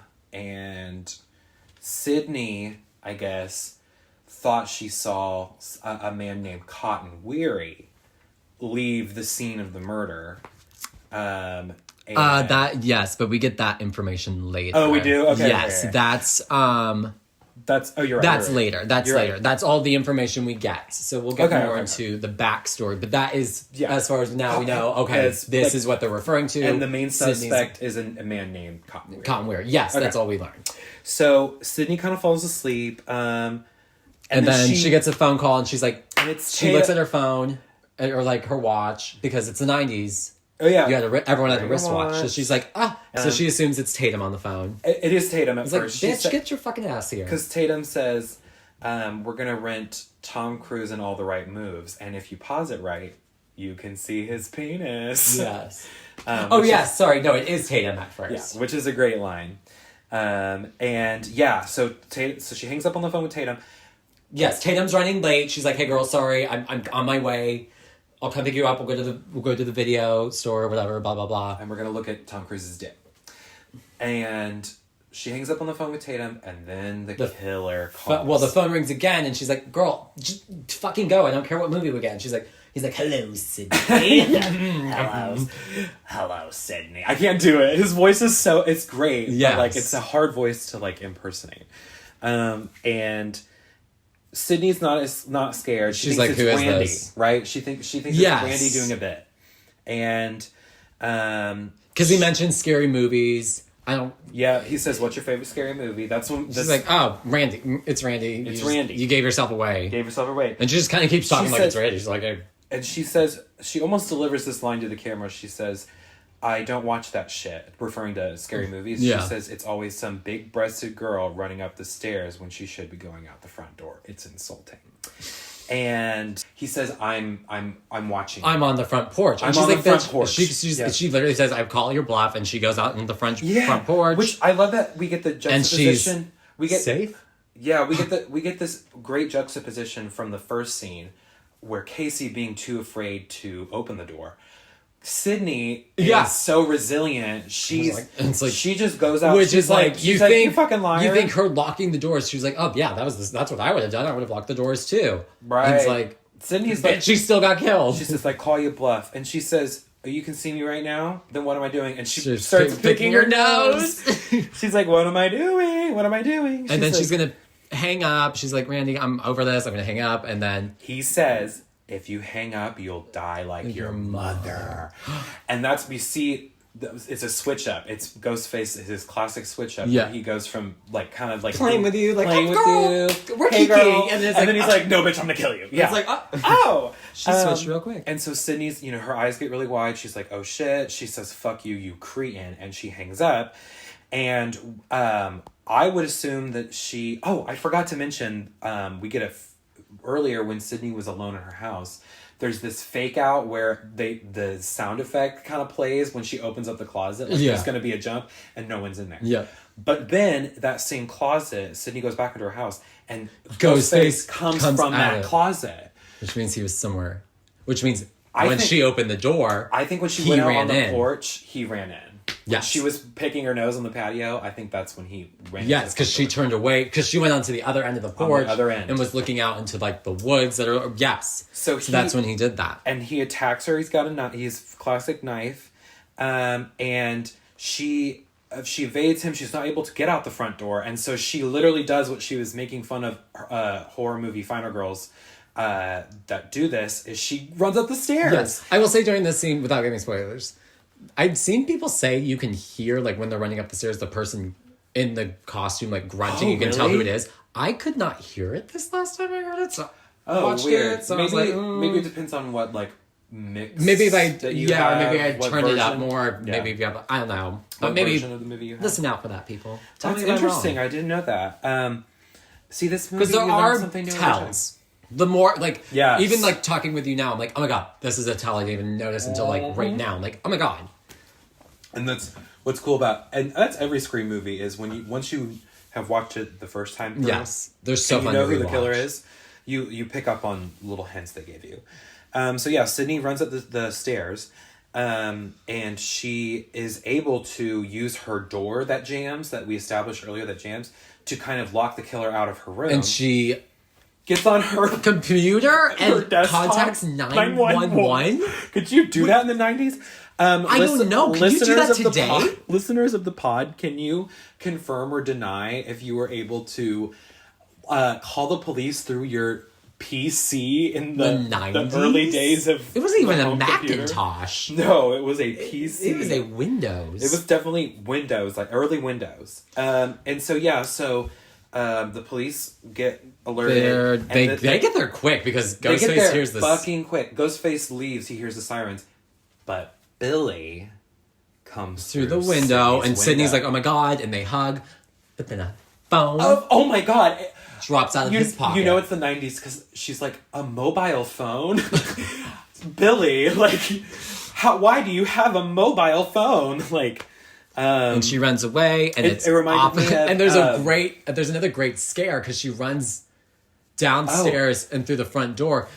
Sydney, I guess, thought she saw a man named Cotton Weary leave the scene of the murder. Yes, but we get that information later. Oh, we do? Okay. Yes, okay. that's you're right. That's you're right. later. That's You're later. right. That's all the information we get. So we'll get more into the backstory. But that is, as far as now we know, okay, this is what they're referring to. And the main suspect is a man named Cotton Weary. Cotton Weary. Yes, that's all we learned. So Sydney kind of falls asleep. And then she gets a phone call and she's like, she looks at her phone or like her watch because it's the 90s. Oh yeah, everyone had a wristwatch. So she's like, so she assumes it's Tatum on the phone. It is Tatum at first. Like, bitch, get your fucking ass here. Because Tatum says, we're gonna rent Tom Cruise in All the Right Moves, and if you pause it right, you can see his penis. Yes. Sorry, no, it is Tatum at first. Yeah, which is a great line. And yeah, so she hangs up on the phone with Tatum. Yes, Tatum's running late. She's like, "Hey, girl, sorry, I'm on my way. I'll come pick you up. We'll go to the video store or whatever, blah, blah, blah." And we're going to look at Tom Cruise's dick. And she hangs up on the phone with Tatum, and then the killer calls. The phone rings again, and she's like, "Girl, just fucking go. I don't care what movie we get." And he's like, "Hello, Sydney." Hello, Sydney. I can't do it. His voice is it's great. Yeah. But, it's a hard voice to, impersonate. And Sydney's not scared. She's like, it's "Who is Randy," this? right? She thinks it's Randy doing a bit. And because he mentioned scary movies. Yeah, he says, "What's your favorite scary movie?" She's like, "Oh, Randy. It's Randy. Randy. You gave yourself away." And she just kind of keeps talking it's Randy. She's like, "Hey." And she says, she almost delivers this line to the camera. She says, "I don't watch that shit," referring to scary movies. Yeah. She says, "It's always some big-breasted girl running up the stairs when she should be going out the front door. It's insulting." And he says, I'm watching. I'm on the front porch. And I'm on the front porch. She literally says, "I'm calling your bluff," and she goes out on the front porch. Which I love that we get the juxtaposition. We get safe. Yeah, we get this great juxtaposition from the first scene where Casey being too afraid to open the door. Sydney is so resilient. She just goes out. Which is like, you fucking liar. You think her locking the doors? She was like, "Oh yeah, that's what I would have done. I would have locked the doors too." Right. And it's like, Sydney's she still got killed. She says, "Call you bluff," and she says, "Oh, you can see me right now. Then what am I doing?" And she starts picking her nose. She's like, "What am I doing? What am I doing?" And then she's gonna hang up. She's like, "Randy, I'm over this. I'm gonna hang up." And then he says, "If you hang up, you'll die like your mother." And we see, it's a switch up. It's Ghostface, his classic switch up. Yeah. Where he goes from playing with you, playing with you. We're hey, kicking. Girl. And then he's like, "No, bitch, I'm gonna kill you." Yeah. It's like, oh. She switched real quick. And so Sydney's, her eyes get really wide. She's like, "Oh shit." She says, "Fuck you, you cretin," and she hangs up. And I would assume that I forgot to mention, we get earlier when Sydney was alone in her house, there's this fake out where the sound effect kind of plays when she opens up the closet. There's going to be a jump and no one's in there. Yeah. But then that same closet, Sydney goes back into her house and Ghostface comes from that closet. Which means he was somewhere. Which means when she opened the door, I think when she went out on the porch, he ran in. Yeah, she was picking her nose on the patio. I think that's when he ran. Yes, because she turned away because she went onto the other end of the porch, and was looking out into the woods that are. Yes, so that's when he did that, and he attacks her. He's got a knife. He's classic knife, and she evades him. She's not able to get out the front door, and so she literally does what she was making fun of horror movie Final Girls. that do this is she runs up the stairs. Yes. I will say during this scene, without giving spoilers, I've seen people say you can hear, like, when they're running up the stairs, the person in the costume, like, grunting. You can tell who it is. I could not hear it this last time I heard it, so I watched weird. it. So maybe, I was like, maybe it depends on what, like, mix. Maybe if I, that you or have, maybe I what turn it up version. more. Yeah. Maybe if you have, I don't know. But What maybe version of the movie you have. listen out for that, people. Tell That's me if I'm interesting. wrong. I didn't know that. See, this movie, Because there you learn are something new every time. tells. The more, like, Yes. even, like, talking with you now, I'm like, oh my god, this is a tell I didn't even notice until, like, right now. I'm like, oh my god. And that's what's cool about, and that's every Scream movie, is when once you have watched it the first time through, Yes. They're so and you fun know to who the killer rewatch. is, you pick up on little hints they gave you. So yeah, Sydney runs up the stairs, and she is able to use her door that jams, that we established earlier that jams, to kind of lock the killer out of her room. And she gets on her computer her and desktop, contacts 911. Could you do that in the 90s? I don't know. Can you do that today? Listeners of the pod, can you confirm or deny if you were able to call the police through your PC in the 90s? the early days of It wasn't even the a home computer? Macintosh. No, it was a PC. It was a Windows. It was definitely Windows, like early Windows. And so yeah, the police get alerted. They get there quick because They get Ghostface there hears this. fucking quick. Ghostface leaves. He hears the sirens, but Billy comes through the window, and Sydney's like, window. "Oh my god!" and they hug, but then a phone Oh my god! drops out of his pocket. You know it's the 90s because she's like, a mobile phone? Billy, like, why do you have a mobile phone? Like, and she runs away, and it reminded me of, and there's another great scare because she runs downstairs and through the front door,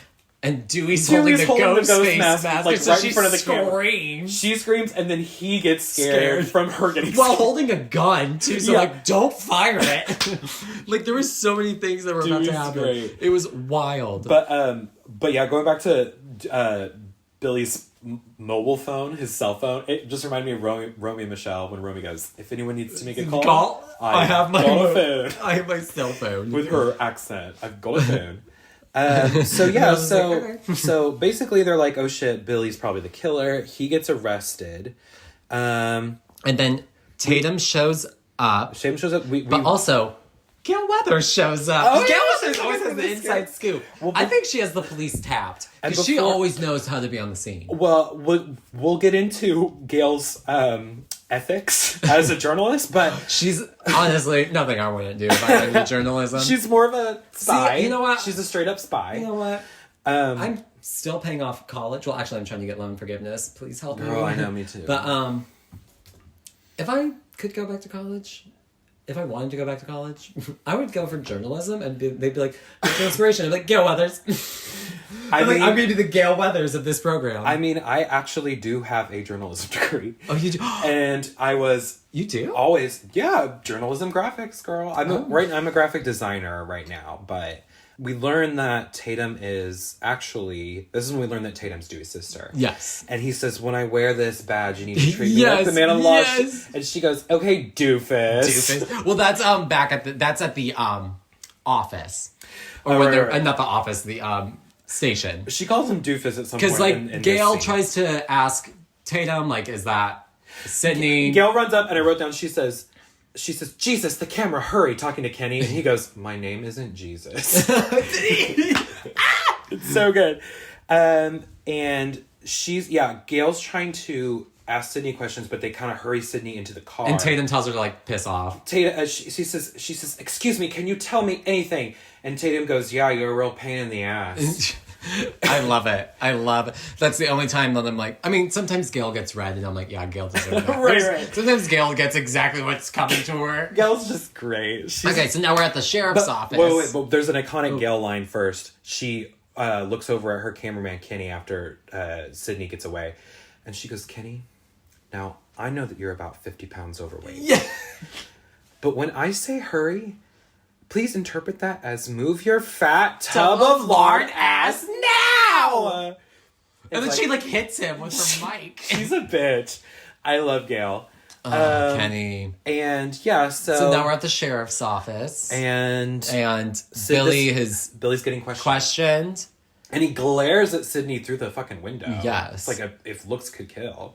and Dewey's holding the ghost face mask, like, so right she in front of the camera. screams. She screams, and then he gets scared from her getting While scared. holding a gun, too, so, Yeah. like, don't fire it. Like, there was so many things that were about to Dewey's happen. great. It was wild. But yeah, going back to Billy's mobile phone, his cell phone, it just reminded me of Romy and Michelle when Romy goes, if anyone needs to make a call, I have my phone. I have my cell phone. With her accent, I've got a phone. So yeah, so basically they're like, oh shit, Billy's probably the killer. He gets arrested. And then Tatum shows up. Tatum shows up. But also, Gail Weathers shows up. Oh, Gail yeah, Weathers she's always has always the inside scoop. Well, I think she has the police tapped. And Because she before- always knows how to be on the scene. Well, we'll get into Gail's ethics as a journalist, but She's honestly nothing I wouldn't do if I did journalism. she's more of a spy. See, you know what? She's a straight up spy. You know what? I'm still paying off college. Well, actually, I'm trying to get loan forgiveness. Please help me. Girl, I know, me too. But if I could go back to college, if I wanted to go back to college, I would go for journalism, and they'd be like, "What's your inspiration?" I'd be like, Gail Weathers. I'm mean- going to be the Gail Weathers of this program. I mean, I actually do have a journalism degree. Oh, you do? And I was You do? always, journalism graphics, girl. I'm a graphic designer right now, but we learn that Tatum is actually, this is when we learn that Tatum's Dewey's sister. Yes. And he says, when I wear this badge, you need to treat me like Yes, the man of law. yes. And she goes, okay, doofus. Well, that's at the office, or Oh, when right, they're right. not the office, the station. She calls him doofus at some point. Because like in this Gail scene. tries to ask Tatum, like, is that Sydney? Gail runs up, and I wrote down, she says, Jesus, the camera, hurry, talking to Kenny. And he goes, my name isn't Jesus. It's so good. And Gail's trying to ask Sydney questions, but they kind of hurry Sydney into the car. And Tatum tells her to like piss off. Tatum, she says, excuse me, can you tell me anything? And Tatum goes, yeah, you're a real pain in the ass. I love it. That's the only time that I'm like, I mean, sometimes Gail gets red and I'm like, yeah, Gail deserves that. Right. Sometimes Gail gets exactly what's coming to her. Gail's just great. Okay, so now we're at the sheriff's office. Wait, but there's an iconic Gail line first. She looks over at her cameraman, Kenny, after Sydney gets away. And she goes, Kenny, now, I know that you're about 50 pounds overweight. Yeah. But when I say hurry, please interpret that as move your fat tub of lard ass now! And then she like hits him with her mic. She's a bitch. I love Gail. Kenny. And yeah, So now we're at the sheriff's office. And Billy has Billy's getting questioned. And he glares at Sydney through the fucking window. Yes. It's like if looks could kill.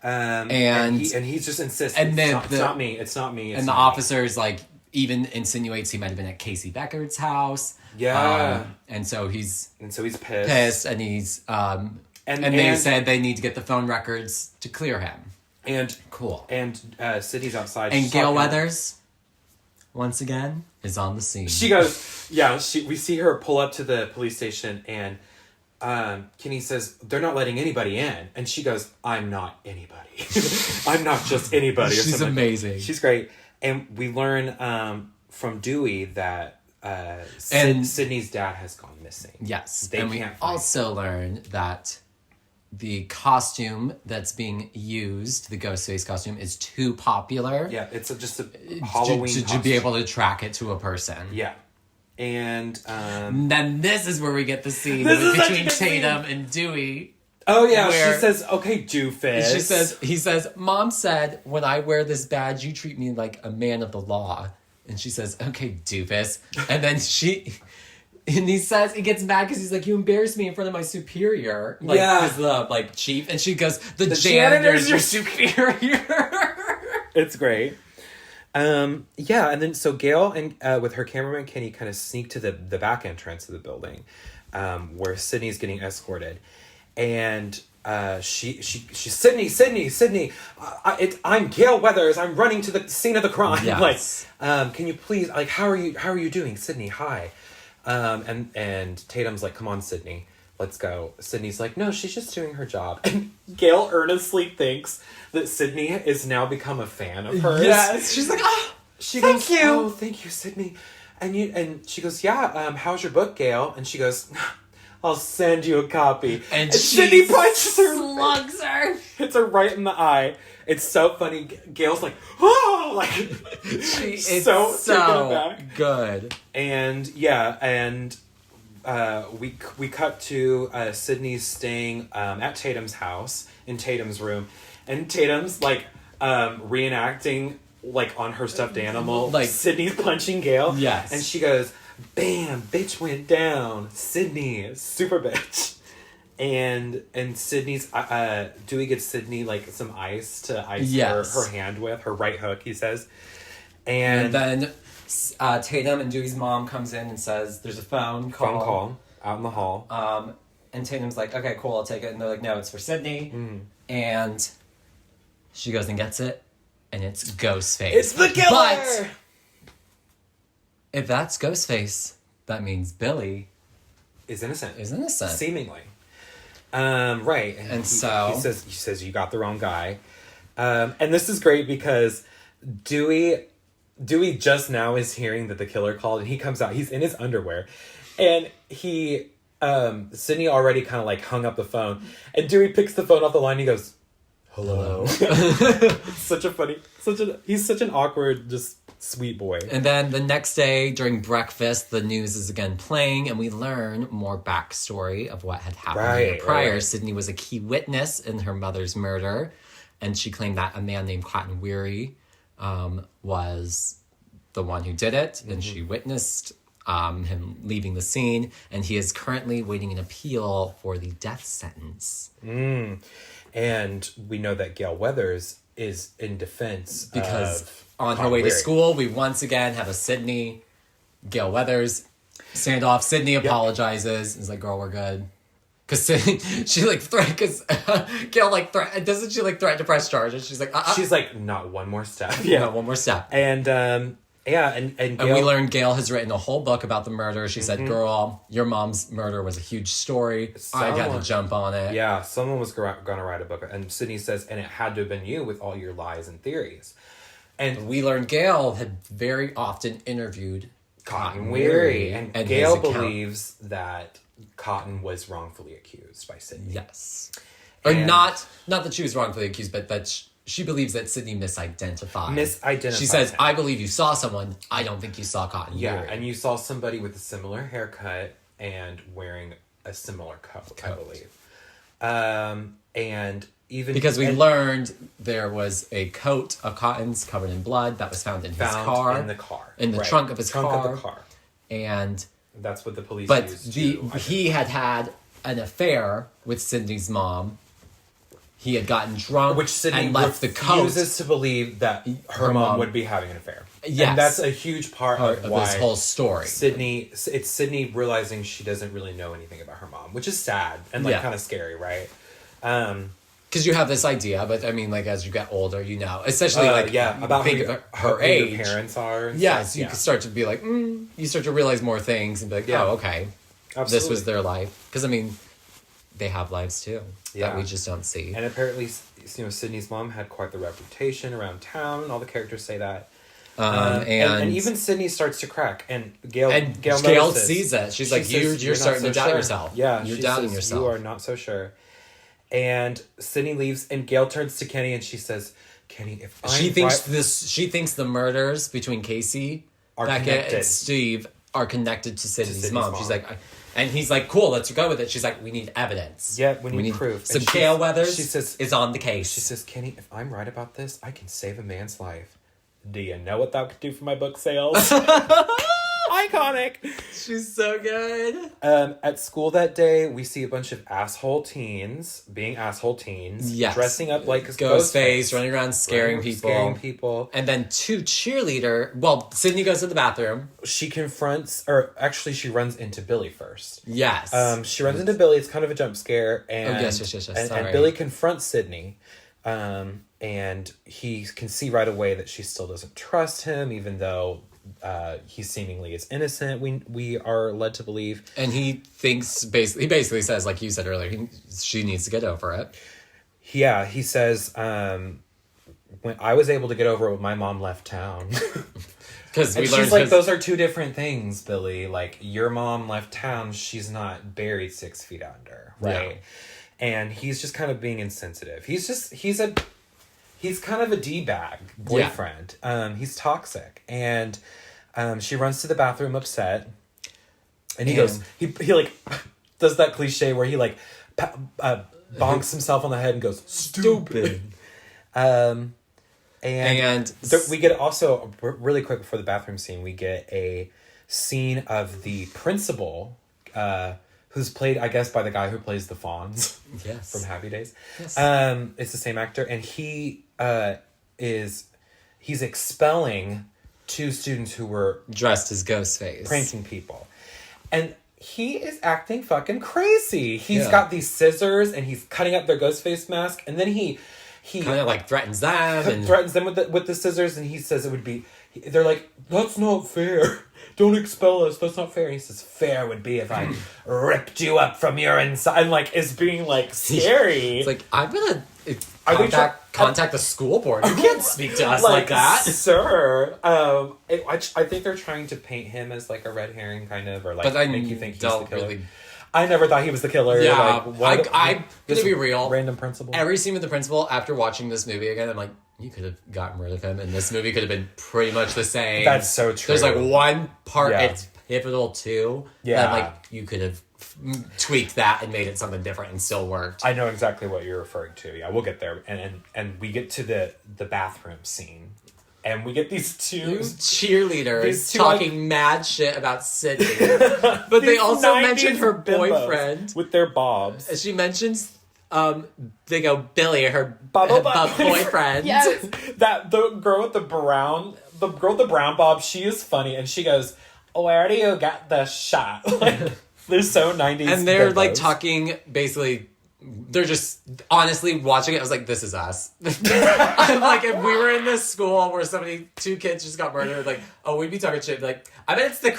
And he just insists, and then it's not me. It's not me. And the officers like even insinuates he might have been at Casey Beckett's house. Yeah. And so he's pissed. And he's and they said they need to get the phone records to clear him. And cool. And Sydney's outside. And Gail Weathers, once again, is on the scene. She goes, we see her pull up to the police station, and Kenny says, they're not letting anybody in. And she goes, I'm not anybody. I'm not just anybody. She's amazing. She's great. And we learn from Dewey that Sydney's dad has gone missing. Yes. We also learn that the costume that's being used, the Ghostface costume, is too popular. Yeah, it's just a Halloween to be able to track it to a person. Yeah. And then this is where we get the scene between Tatum and Dewey. Oh yeah, she says, "Okay, doofus." He says, "Mom said when I wear this badge, you treat me like a man of the law." And she says, "Okay, doofus." And then he gets mad because he's like, "You embarrassed me in front of my superior." As the chief. And she goes, the janitor's your superior. It's great. And then so Gail and with her cameraman Kenny kind of sneak to the back entrance of the building, where Sydney's getting escorted, and she's Sydney. I'm Gail Weathers. I'm running to the scene of the crime. Yes. Can you please how are you doing, Sydney? Hi. And Tatum's like, come on, Sydney, let's go. Sydney's like, no, she's just doing her job. And Gail earnestly thinks that Sydney is now become a fan of hers. Yes. She's like, thank you. Oh, thank you, Sydney. And she goes, yeah, how's your book, Gail? And she goes, I'll send you a copy. And Sydney punches her. Slugs her. Hits her right in the eye. It's so funny. Gail's like, oh, like she is so taken aback. Good. And we cut to Sydney staying at Tatum's house in Tatum's room, and Tatum's like reenacting like on her stuffed animal, like Sydney's punching Gail. Yes, and she goes, "Bam, bitch went down. Sydney, super bitch." And Sydney's Dewey gets Sydney like some ice to ice her hand with, her right hook, he says. And then Tatum and Dewey's mom comes in and says there's a phone call out in the hall. And Tatum's like, okay, cool, I'll take it. And they're like, no, it's for Sydney. And she goes and gets it, and it's Ghostface. It's the killer! But if that's Ghostface, that means is innocent. Seemingly. Right. And he says you got the wrong guy. And this is great because Dewey just now is hearing that the killer called, and he comes out, he's in his underwear, and Sydney already kind of like hung up the phone, and Dewey picks the phone off the line, and he goes, hello. He's such an awkward, just sweet boy. And then the next day during breakfast, the news is again playing, and we learn more backstory of what had happened prior. Right. Sydney was a key witness in her mother's murder, and she claimed that a man named Cotton Weary was the one who did it, and she witnessed him leaving the scene, and he is currently waiting an appeal for the death sentence. And we know that Gail Weathers is in defense because on her way to school, we once again have a Sydney, Gail Weathers standoff. Sydney apologizes and is like, girl, we're good. Because she like threatened, because Gail like doesn't she like threaten to press charges? She's like, she's like, not one more step. Yeah, not one more step. And and Gail, we learned Gail has written a whole book about the murder. She said, girl, your mom's murder was a huge story. I got to jump on it. Yeah, someone was going to write a book. And Sydney says, and it had to have been you with all your lies and theories. And we learned Gail had very often interviewed Cotton Weary. And Gail believes that Cotton was wrongfully accused by Sydney. Yes. Or not that she was wrongfully accused, but that she believes that Sydney misidentified. She says, I believe you saw someone. I don't think you saw Cotton Weary. Yeah, and you saw somebody with a similar haircut and wearing a similar coat. I believe. And even... Because we learned there was a coat of Cotton's covered in blood that was found in his car. In the car. In the trunk of his car. Trunk of the car. And That's what the police But used he had an affair with Sydney's mom. He had gotten drunk which Sydney and left the coast. refuses to believe that her mom would be having an affair. Yes. And that's a huge part of why this whole story. It's Sydney realizing she doesn't really know anything about her mom, which is sad and like kind of scary, right? Because you have this idea, but I mean, like as you get older, you know, especially about think who of her age. Your parents are. And yeah, stuff. so you can start to be like, you start to realize more things and be like, oh, okay, Absolutely. this was their life. Because I mean, they have lives too that we just don't see. And apparently, Sydney's mom had quite the reputation around town. All the characters say that. And even Sydney starts to crack, and Gail sees it. She's like, "You're starting to doubt yourself. Yeah, you're doubting yourself. You are not so sure." And Sydney leaves, and Gail turns to Kenny, and she says, "Kenny, if she thinks the murders between Casey, Becca, and Steve are connected to Sydney's mom. She's like." And he's like, cool, let's go with it. She's like, we need evidence. Yeah, we need proof. So Gail Weathers is on the case. She says, Kenny, if I'm right about this, I can save a man's life. Do you know what that could do for my book sales? Iconic. She's so good. At school that day, we see a bunch of asshole teens being asshole teens. Yes. Dressing up like Ghostface, running around scaring people. And then Sydney goes to the bathroom. She confronts, or actually she runs into Billy first. Yes. She runs into Billy. It's kind of a jump scare. And, yes. And Billy confronts Sydney. And he can see right away that she still doesn't trust him, even though he seemingly is innocent. We are led to believe, and he basically says, like you said earlier, she needs to get over it. Yeah, he says, when I was able to get over it when my mom left town. Because she's like, those are two different things, Billy. Like, your mom left town, she's not buried 6 feet under, right? Yeah. And he's just kind of being insensitive. He's kind of a D-bag boyfriend. Yeah. He's toxic. And she runs to the bathroom upset. And he goes, he like does that cliche where he like bonks himself on the head and goes, stupid. We get also, really quick before the bathroom scene, we get a scene of the principal, who's played, I guess, by the guy who plays the Fonz. Yes. From Happy Days. Yes. It's the same actor, and he's expelling 2 students who were dressed as Ghostface, pranking people. And he is acting fucking crazy. He's got these scissors, and he's cutting up their Ghostface mask, and then he kind of like threatens them with the scissors, and he says it would be, they're like, that's not fair. Don't expel us. That's not fair. And he says, fair would be if I ripped you up from your inside. And like, is being like scary. It's like, I'm gonna contact the school board. You can't speak to us like that, sir. I think they're trying to paint him as like a red herring, kind of, or like make you think he's the killer. Really... I never thought he was the killer. Yeah, I'm gonna be real. Random principal. Every scene with the principal, after watching this movie again, I'm like, you could have gotten rid of him, and this movie could have been pretty much the same. That's so true. There's like one part it's pivotal too. Yeah, that like you could have tweaked that and made it something different and still worked. I know exactly what you're referring to. Yeah, we'll get there, and we get to the bathroom scene. And we get these two cheerleaders talking mad shit about Sydney. But they also mention her boyfriend. With their bobs. She mentions, they go, Billy, her boyfriend. Yes. The girl with the brown bob, she is funny. And she goes, where do you get this shot? Like, they're so 90s. And they're like talking, basically... They're just honestly watching it. I was like, "This is us." I'm like, if we were in this school where 2 kids just got murdered, like, oh, we'd be talking shit. Like, I bet it's the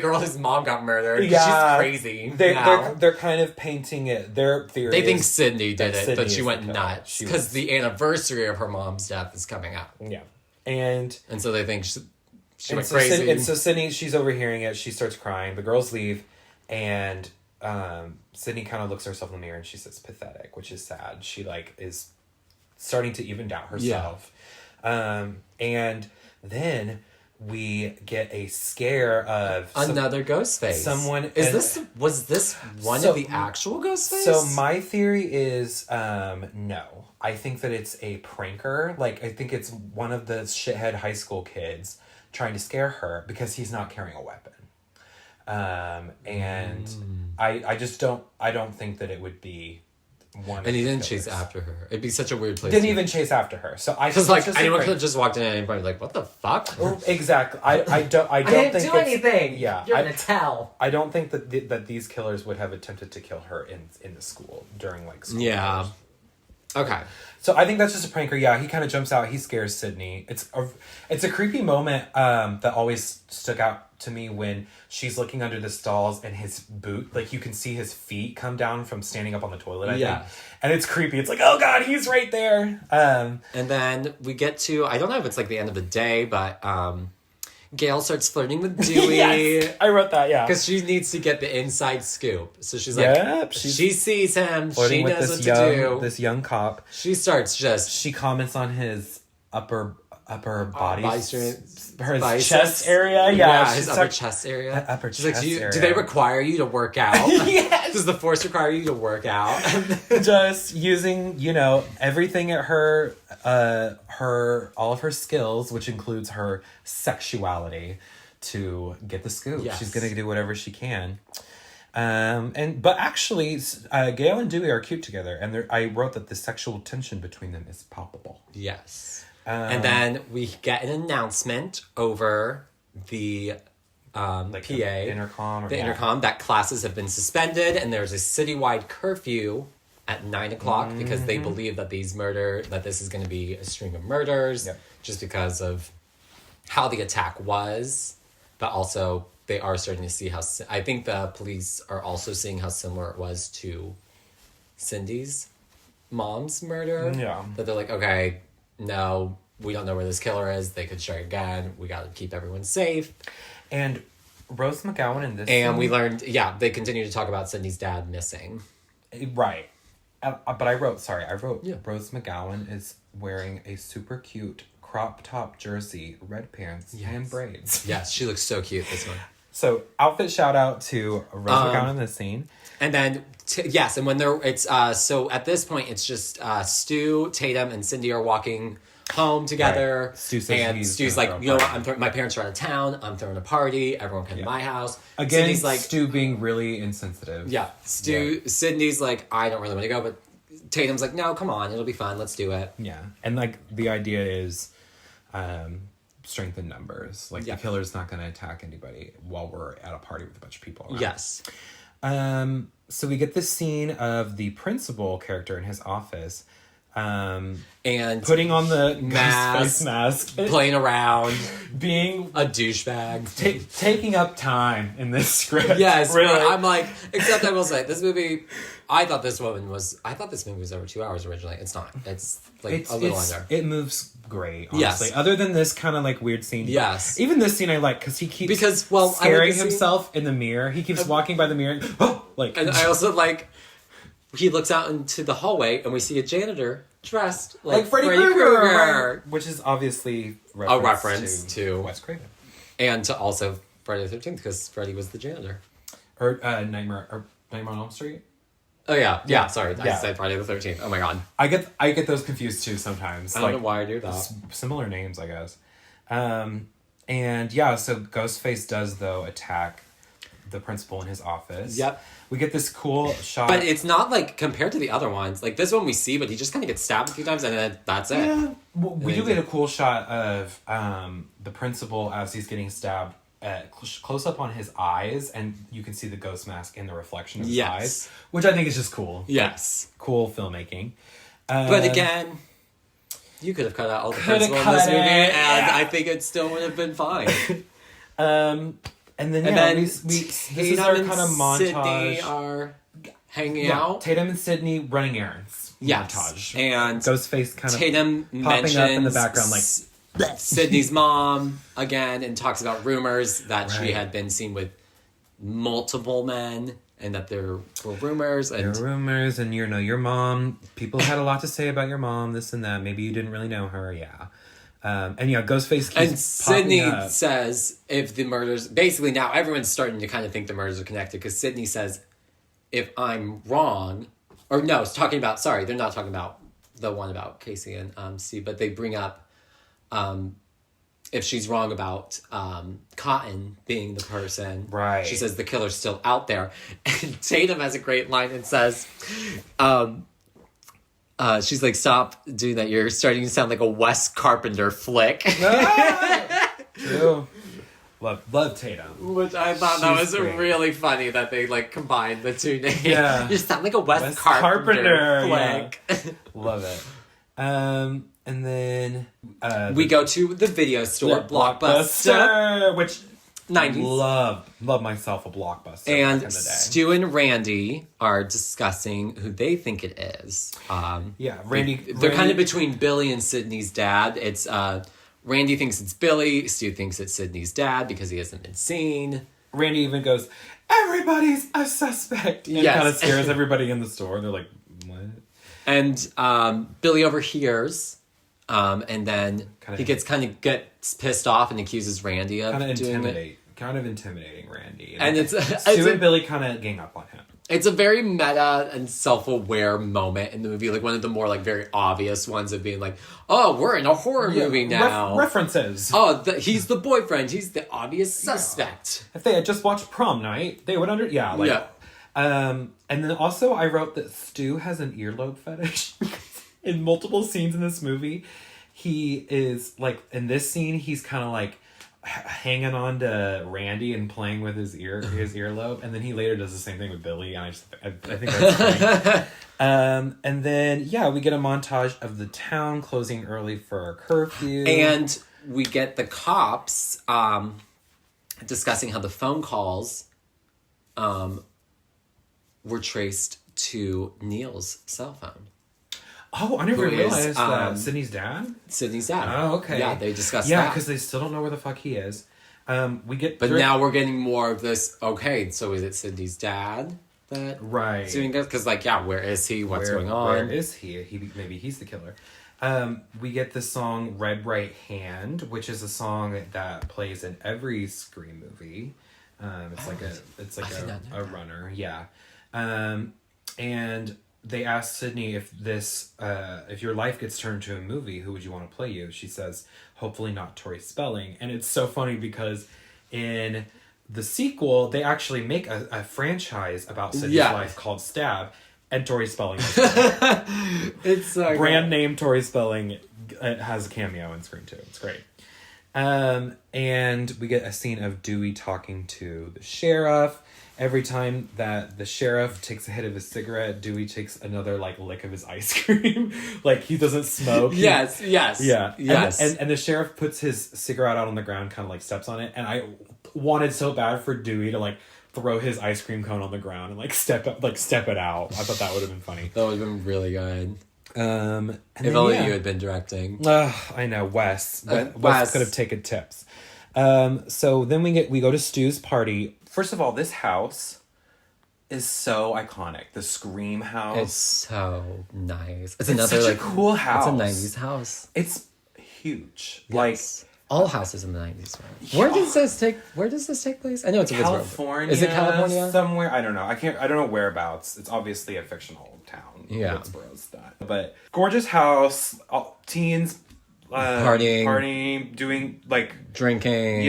girl whose mom got murdered. Yeah, she's crazy. They're kind of painting it. Their theory. They think Sydney did it, but she went nuts because the anniversary of her mom's death is coming up. Yeah, and so they think she went crazy. And so Sydney, she's overhearing it. She starts crying. The girls leave, and. Sydney kind of looks herself in the mirror and she says pathetic, which is sad. She like is starting to even doubt herself. Yeah. And then we get a scare of another Ghostface. Was this one of the actual Ghostface? So my theory is no. I think that it's a pranker. Like, I think it's one of the shithead high school kids trying to scare her because he's not carrying a weapon. And I just don't think that it would be one. And he didn't chase after her. It'd be such a weird place. Didn't even chase after her. So I because like anyone could have just walked in at any point and be like, what the fuck? Well, exactly. I don't I didn't think do anything. Yeah, you're gonna tell. I don't think that these killers would have attempted to kill her in the school during like school Yeah. hours. Okay. So I think that's just a pranker. Yeah, he kind of jumps out. He scares Sydney. It's a creepy moment that always stuck out to me when she's looking under the stalls and his boot, like you can see his feet come down from standing up on the toilet. I think. And it's creepy. It's like, oh god, he's right there. And then we get to, I don't know if it's like the end of the day, but Gail starts flirting with Dewey. Yes, I wrote that. Yeah, because she needs to get the inside scoop. So she's like, yep, she sees him. Flirting She with knows this what to do. this young cop. She starts just. She comments on his upper body, her biceps. chest area. Yeah, his upper chest area. Upper She's chest like, area. do they require you to work out? Yes. Does the force require you to work out? Just using, everything at her all of her skills, which includes her sexuality, to get the scoop. Yes. She's gonna do whatever she can. But actually, Gail and Dewey are cute together, and I wrote that the sexual tension between them is palpable. Yes. And then we get an announcement over the PA, the intercom. Intercom, that classes have been suspended, and there's a citywide curfew at 9:00 because they believe that that this is going to be a string of murders, just because of how the attack was, but also they are starting to see how. I think the police are also seeing how similar it was to Cindy's mom's murder. Yeah, that they're like, okay, no, we don't know where this killer is. They could strike again. We got to keep everyone safe. And Rose McGowan in this and scene, we learned, they continue to talk about Cindy's dad missing. Right. But I wrote Rose McGowan is wearing a super cute crop top jersey, red pants, and braids. Yes, she looks so cute, this one. So, outfit shout out to Rose McGowan in this scene. And then, and when so at this point, it's just Stu, Tatum, and Cindy are walking home together. Right. Stu says Stu's like, you know what, my parents are out of town, I'm throwing a party, everyone come to my house. Again, Cindy's like, Stu being really insensitive. Yeah, Sydney's like, I don't really want to go, but Tatum's like, no, come on, it'll be fun, let's do it. Yeah, and like the idea is strength in numbers. Like the killer's not going to attack anybody while we're at a party with a bunch of people around. Yes. So we get this scene of the principal character in his office, and putting on the face mask, playing around, being a douchebag, taking up time in this script. Yes, really. I'm like, except I will say, this movie, I thought this movie was over 2 hours originally. It's not. It's like a little under. It moves great, honestly. Yes. Other than this kind of like weird scene. Yes. Even this scene I like because he keeps scaring I like himself in the mirror. He keeps walking by the mirror and I also like, he looks out into the hallway and we see a janitor dressed like Freddy Krueger. Which is obviously a reference to Wes Craven. And to also Friday the 13th because Freddy was the janitor. Or Nightmare on Elm Street. Oh yeah. Sorry, I said Friday the 13th. Oh my god, I get those confused too sometimes. I don't know why I do that. Similar names, I guess. So Ghostface does though attack the principal in his office. Yep. We get this cool shot, but it's not like compared to the other ones. Like this one we see, but he just kind of gets stabbed a few times, and then that's it. Yeah, we do get a cool shot of the principal as he's getting stabbed. Close up on his eyes, and you can see the ghost mask in the reflection of his eyes, which I think is just cool. Yes, like, cool filmmaking. But again, you could have cut out all the principal in this movie, and I think it still would have been fine. And then this is our kind of montage. Sydney are hanging out. Tatum and Sydney running errands. Yes. Montage. And Ghostface kind of Tatum popping up in the background like Sydney's mom again, and talks about rumors that she had been seen with multiple men, and that there were rumors. And there were rumors, and your mom. People had a lot to say about your mom, this and that. Maybe you didn't really know her, Ghostface keeps and Sydney up. says if the murders, basically now everyone's starting to kind of think the murders are connected, because Sydney says, if I'm wrong, or no, it's talking about, sorry, they're not talking about the one about Casey and C, but they bring up if she's wrong about Cotton being the person. Right. She says the killer's still out there. And Tatum has a great line and says, she's like, stop doing that. You're starting to sound like a Wes Carpenter flick. True. Love Tatum. Which I thought that was great. really funny that they like combined the two names. Yeah. You sound like a Wes Wes Carpenter Carpenter, flick. Love it. And then We go to the video store, Blockbuster. which 90s. love myself a Blockbuster. back in And the day. Stu and Randy are discussing who they think it is. Randy. They're kind of between Billy and Sydney's dad. It's Randy thinks it's Billy. Stu thinks it's Sydney's dad because he hasn't been seen. Randy even goes, "Everybody's a suspect." And Yes. kind of scares everybody in the store. And they're like, "What?" And Billy overhears, and then he gets pissed off and accuses Randy of doing it. Kind of intimidating Randy. And it's Stu and Billy kind of gang up on him. It's a very meta and self-aware moment in the movie, like one of the more like very obvious ones of being like, "Oh, we're in a horror movie now." References. Oh, he's the boyfriend. He's the obvious suspect. If they had just watched Prom Night, they would And then also I wrote that Stu has an earlobe fetish. In multiple scenes in this movie, he is like, in this scene, he's kind of like hanging on to Randy and playing with his earlobe, and then he later does the same thing with Billy, and I think that's funny. And then we get a montage of the town closing early for a curfew, and we get the cops discussing how the phone calls were traced to Neil's cell phone. Oh, I never Who realized is, that. Sydney's dad? Sydney's dad. Oh, okay. Yeah, they discussed that. that. Yeah, because they still don't know where the fuck he is. But now we're getting more of this, okay, so is it Sydney's dad that is doing this? Because, where is he? What's going on? Where is he? Maybe he's the killer. We get the song Red Right Hand, which is a song that plays in every Scream movie. It's like a runner. Yeah. And they asked Sydney if your life gets turned to a movie, who would you want to play you? She says, hopefully not Tori Spelling. And it's so funny because in the sequel, they actually make a franchise about Sydney's life called Stab, and Tori Spelling. It's brand name Tori Spelling has a cameo in Scream 2. It's great. And we get a scene of Dewey talking to the sheriff. Every time that the sheriff takes a hit of his cigarette, Dewey takes another lick of his ice cream. He doesn't smoke. Yes. And the sheriff puts his cigarette out on the ground, kind of steps on it. And I wanted so bad for Dewey to throw his ice cream cone on the ground and step it out. I thought that would have been funny. That would have been really good. And if only you had been directing. I know, Wes. Wes could have taken tips. So then we go to Stu's party. First of all, this house is so iconic. The Scream house. It's so nice. It's such a cool house. It's a 90s house. It's huge. Yes. All houses in the 90s. Right? Where does this take place? I know it's in California. Is it California? Somewhere. I don't know. I don't know whereabouts. It's obviously a fictional town. Yeah. Woodsboro's that. But gorgeous house. Teens partying, doing drinking,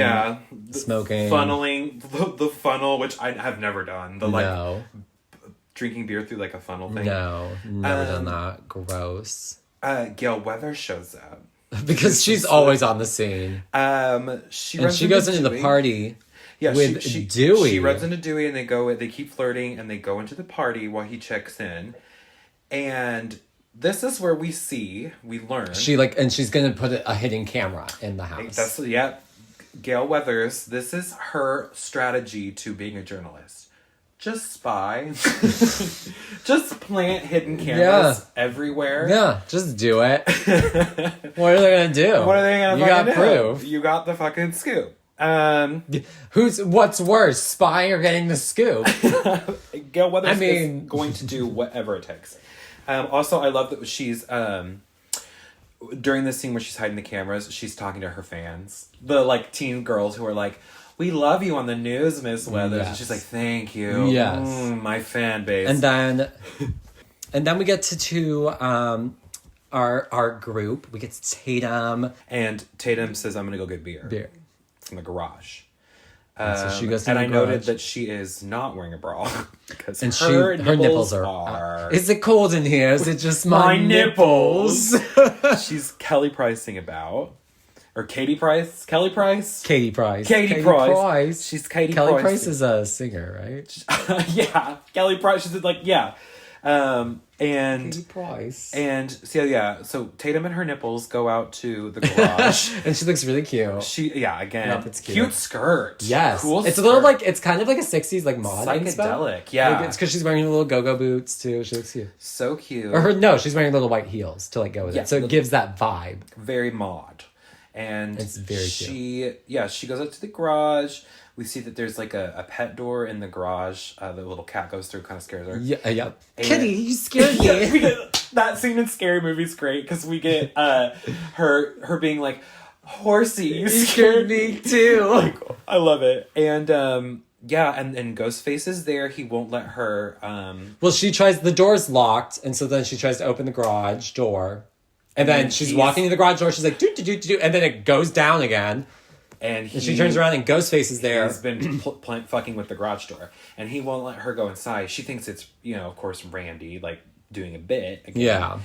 smoking, funneling, the funnel, which I have never done. Drinking beer through a funnel thing. No, never done that. Gross. Gail Weathers shows up because she's always on the scene. She goes into the party. Yeah, with Dewey. She runs into Dewey, and they keep flirting, and they go into the party while he checks in, and this is where we learn. And she's gonna put a hidden camera in the house. Gail Weathers, this is her strategy to being a journalist. Just spy. Just plant hidden cameras everywhere. Yeah, just do it. What are they gonna do? What are they gonna do? You got proof. You got the fucking scoop. What's worse, spying or getting the scoop? Gail Weathers is going to do whatever it takes. Also, I love that she's during this scene where she's hiding the cameras, she's talking to her fans, the teen girls who are "We love you on the news, Miss Weathers," and she's "Thank you, my fan base." And then we get to our group. We get Tatum. And Tatum says, I'm going to go get beer. From the garage. So she goes to and the I garage. noted that she is not wearing a bra. Because And her nipples are. Is it cold in here? Is it just my nipples? She's Kelly Pricing about. Or Katie Price? Kelly Price? Katie Price. Katie Price. She's Katie Kelly Price. Price is a singer, right? Yeah. Kelly Price. She's like, yeah. And Katie Price. And so yeah, so Tatum and her nipples go out to the garage. And she looks really cute. Again, Nope, it's cute. skirt. Yes. Cool it's skirt. a little like, it's kind of like a 60s like mod. Psychedelic, yeah. Like, it's because she's wearing little go-go boots too. She looks cute. So cute. No, she's wearing little white heels to like go with it. So it gives that vibe. Very mod. And it's very cute. She goes up to the garage. We see that there's like a pet door in the garage. The little cat goes through, kind of scares her. Yeah. Kitty, you scared me. We get, that scene in Scary Movie's great because we get her being like, Horsey, you scared me too. Like, I love it. And and Ghostface is there. He won't let her. Well, the door's locked, and so then she tries to open the garage door. And then she's walking to the garage door. She's like, do, and then it goes down again. And she turns around and Ghostface is there. He's been fucking with the garage door. And he won't let her go inside. She thinks it's, of course, Randy, like, doing a bit. Again. Yeah.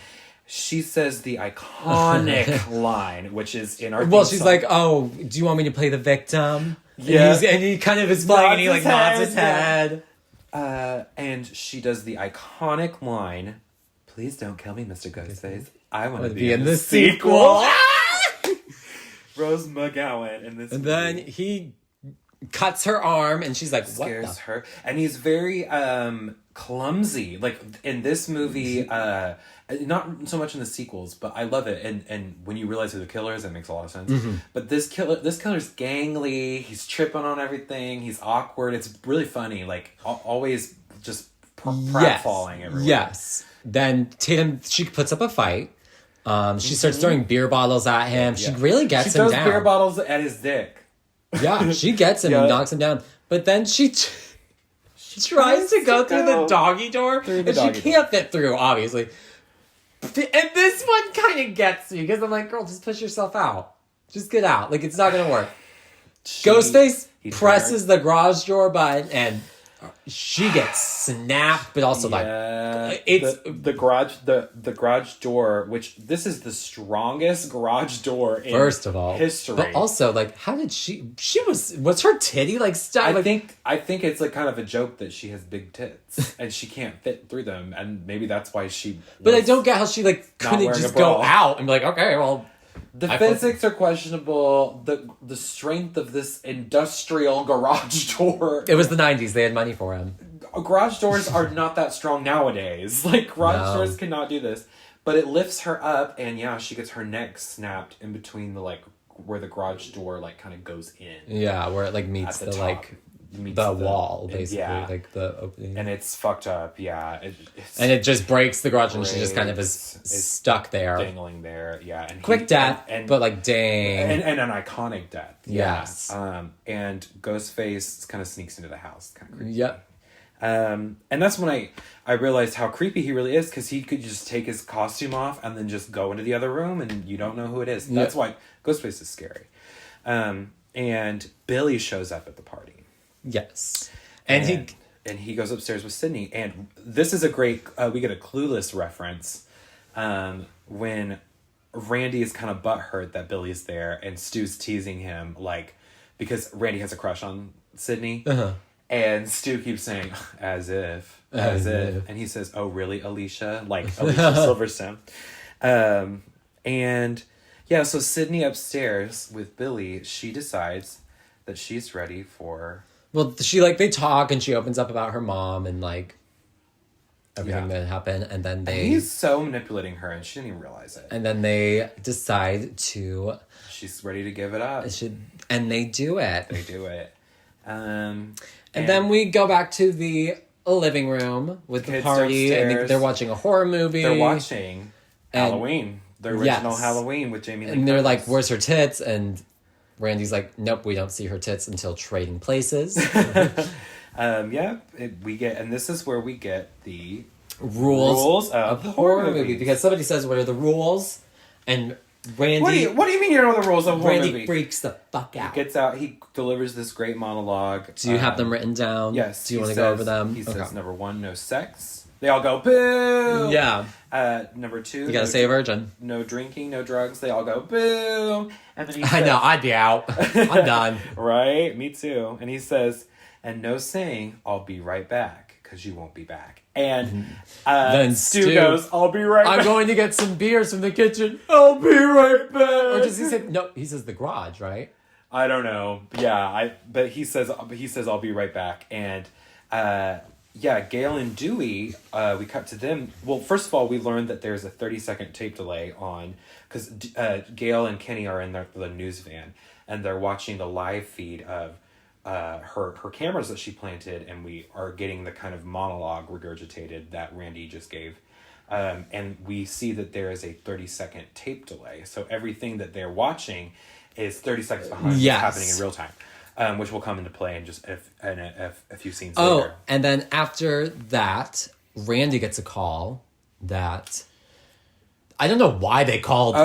She says the iconic line, which is in our she's like, oh, do you want me to play the victim? Yeah. And he kind of is playing and he like nods his head. And she does the iconic line, please don't kill me, Mr. Ghostface. I want to be in the sequel. Rose McGowan in this movie. Then he cuts her arm and she's like, what scares her. And he's very clumsy. Like in this movie, not so much in the sequels, but I love it. And when you realize who the killer is, it makes a lot of sense. Mm-hmm. But this killer's gangly. He's tripping on everything. He's awkward. It's really funny. Like always just falling everywhere. Yes. Then Tatum, she puts up a fight. She starts throwing beer bottles at him. Yeah. She really gets him down. She throws beer bottles at his dick. Yeah, she gets him and knocks him down. But then she tries to go through the doggy door. And she can't fit through, obviously. And this one kind of gets me. Because I'm like, girl, just push yourself out. Just get out. Like, it's not going to work. Ghostface presses the garage door button and she gets snapped, but also like it's the garage door, which this is the strongest garage door in first of all history. But also, like, how did she was her titty like stuck? I think it's like kind of a joke that she has big tits and she can't fit through them, and maybe that's why she. But I don't get how she like couldn't just go out and be like, okay, well. The physics are questionable. The strength of this industrial garage door. It was the 90s. They had money for him. Garage doors are not that strong nowadays. Like, garage doors cannot do this. But it lifts her up, and she gets her neck snapped in between the, like, where the garage door, like, kind of goes in. Yeah, where it, like, meets the like... the wall, basically, like the opening. And it's fucked up, and it just breaks the garage, and she just kind of is stuck there. Dangling there, And quick death, but like, dang. And an iconic death. Yes. And Ghostface kind of sneaks into the house. Kind of creepy. Yep. And that's when I realized how creepy he really is, because he could just take his costume off and then just go into the other room, and you don't know who it is. That's why Ghostface is scary. And Billy shows up at the party. Yes. And he goes upstairs with Sydney. And this is a great... we get a Clueless reference when Randy is kind of butthurt that Billy's there, and Stu's teasing him, like, because Randy has a crush on Sydney. Uh-huh. And Stu keeps saying, as if. And he says, oh, really, Alicia? Like, Alicia Silverstone. So Sydney upstairs with Billy, she decides that she's ready for... Well, they talk, and she opens up about her mom and, like, everything that happened, and then he's so manipulating her, and she didn't even realize it. And then they decide to... She's ready to give it up. And they do it. And then we go back to the living room with the party, and they're watching a horror movie. They're watching Halloween. The original Halloween with Jamie Lee Curtis. And they're like, where's her tits? And... Randy's like, nope, we don't see her tits until Trading Places. And this is where we get the rules of the horror movie. movies. Because somebody says, what are the rules? And Randy... What do you mean you know the rules of a horror Randy movie? freaks the fuck out. He gets out, he delivers this great monologue. Do you have them written down? Yes. Do you want to go over them? He says, number 1, no sex. They all go, boo! Yeah. Number 2... You gotta say a virgin. No drinking, no drugs. They all go, boo! And then he says... I know, I'd be out. I'm done. Right? Me too. And he says, and no saying, I'll be right back, because you won't be back. And Then Stu goes, I'll be right back. I'm going to get some beers from the kitchen. I'll be right back. Or does he say... No, he says the garage, right? I don't know. Yeah, but he says I'll be right back. And yeah, Gail and Dewey, we cut to them. Well, first of all, we learned that there's a 30-second tape delay on, because Gail and Kenny are in the news van, and they're watching the live feed of her cameras that she planted, and we are getting the kind of monologue regurgitated that Randy just gave. And we see that there is a 30-second tape delay. So everything that they're watching is 30 seconds behind what's happening in real time. Which will come into play in just a few scenes later. Oh, and then after that, Randy gets a call that... I don't know why they called.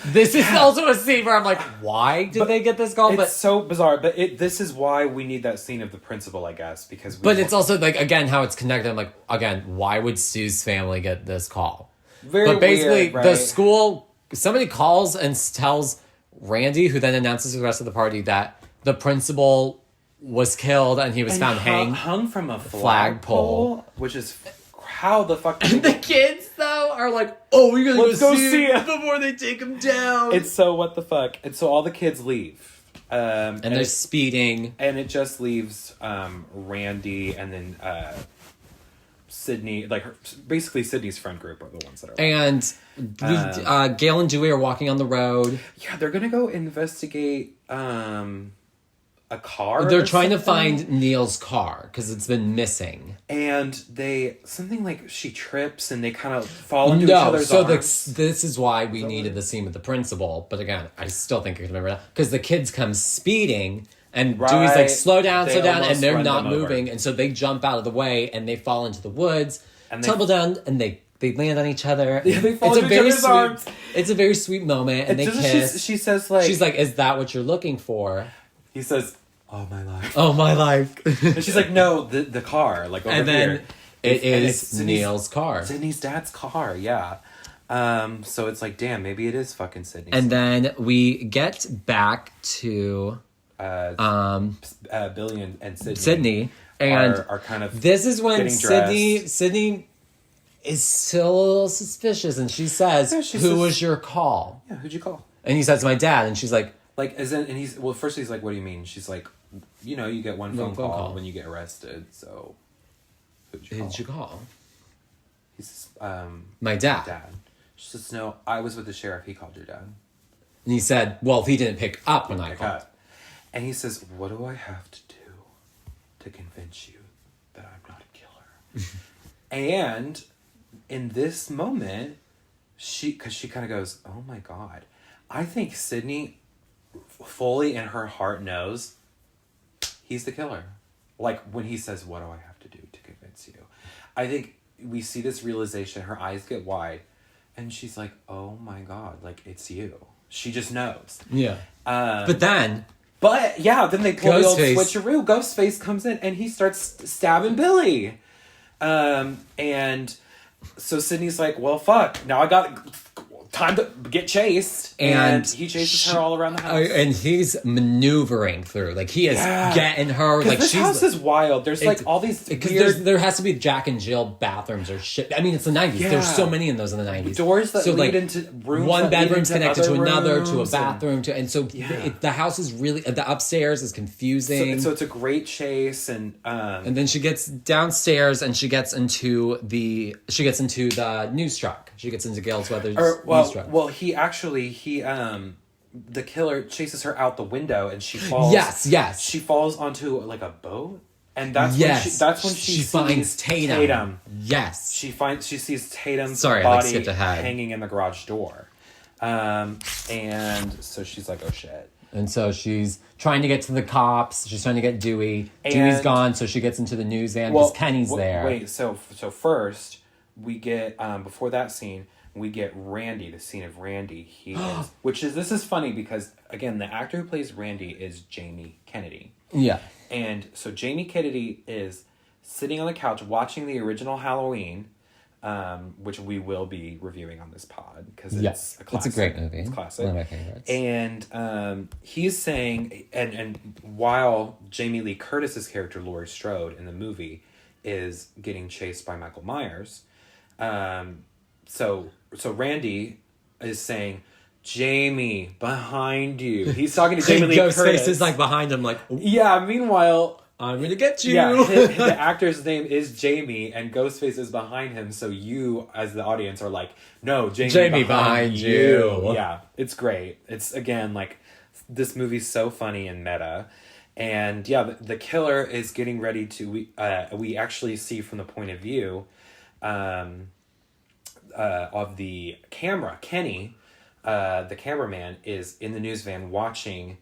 This is also a scene where I'm like, why did they get this call? It's so bizarre, but this is why we need that scene of the principal, I guess, because... But it's also, like, again, how it's connected. I'm like, again, why would Stu's family get this call? But basically, weird, right? the school... Somebody calls and tells Randy, who then announces to the rest of the party that the principal was killed and he was found hung from a flagpole, which is how the fuck. And the kids though are like, "Oh, we're gonna Let's go see see it it before they take him down." It's so what the fuck, and so all the kids leave, and they're speeding, and it just leaves Randy and then Sydney, basically Sydney's friend group are the ones that are. And Gail and Dewey are walking on the road. Yeah, they're gonna go investigate a car. They're trying to find Neil's car because it's been missing. And something like she trips and they kind of fall into each other's arms. This is why we needed the scene with the principal. But again, I still think I can remember that because the kids come speeding. And Dewey's like, slow down, and they're not moving. And so they jump out of the way, and they fall into the woods, and tumble down, and they land on each other. Yeah, they fall into each other's arms. It's a very sweet moment, and they kiss. She says, like... She's like, is that what you're looking for? He says, oh, my life. Oh, my life. And she's like, no, the car, like, over here. And then it is Neil's car. Sydney's dad's car, yeah. So it's like, damn, maybe it is fucking Sydney's. And then we get back to... Billy and Sydney and are kind of this is when Sydney is still a little suspicious and she says, who was your call? Yeah, who'd you call? And he says, my dad. And she's like, first he's like, what do you mean? She's like, you get one phone call when you get arrested, so who'd you call? He says, my dad. She says, no, I was with the sheriff, he called your dad. And he said, well, he didn't pick up when I called. And he says, what do I have to do to convince you that I'm not a killer? And in this moment, because she kind of goes, oh my God. I think Sydney fully in her heart knows he's the killer. Like when he says, what do I have to do to convince you? I think we see this realization, her eyes get wide, and she's like, oh my God, like it's you. She just knows. Yeah. But yeah, then they pull the old switcheroo. Ghostface comes in and he starts stabbing Billy. And so Sydney's like, well, fuck. Now I got time to get chased. And he chases her all around the house. And he's maneuvering through. Like, he is getting her. Like, this house is wild. There's like all these weird... there has to be Jack and Jill bathrums or shit. I mean, it's the 90s. Yeah. There's so many in those in the 90s. Doors that lead into rooms. One bedroom's connected to another, to a bathroom. And so the house is really... The upstairs is confusing. So it's a great chase. And then she gets downstairs and she gets into the news truck. She gets into Gail's news truck. Well, the killer chases her out the window and she falls. Yes. She falls onto like a boat, and that's when she finds Tatum. Yes. She sees Tatum's body hanging in the garage door. And so she's like, oh shit. And so she's trying to get to the cops. She's trying to get Dewey. Dewey's gone, so she gets into the news van because Kenny's there. Wait, so first we get before that scene, we get Randy, the scene of Randy. This is funny because again, the actor who plays Randy is Jamie Kennedy. Yeah. And so Jamie Kennedy is sitting on the couch watching the original Halloween, which we will be reviewing on this pod because it's a classic. It's a great movie. It's classic. One of my favorites. And he's saying, and while Jamie Lee Curtis's character Laurie Strode in the movie is getting chased by Michael Myers, so Randy is saying, Jamie, behind you. He's talking to Jamie Lee Curtis. Ghostface is like behind him, like, yeah. Meanwhile, I'm gonna get you. Yeah, the actor's name is Jamie, and Ghostface is behind him. So you, as the audience, are like, no, Jamie behind you. Yeah, it's great. It's again like this movie's so funny and meta, and yeah, the killer is getting ready to. We actually see from the point of view, of the camera. Kenny, the cameraman, is in the news van watching.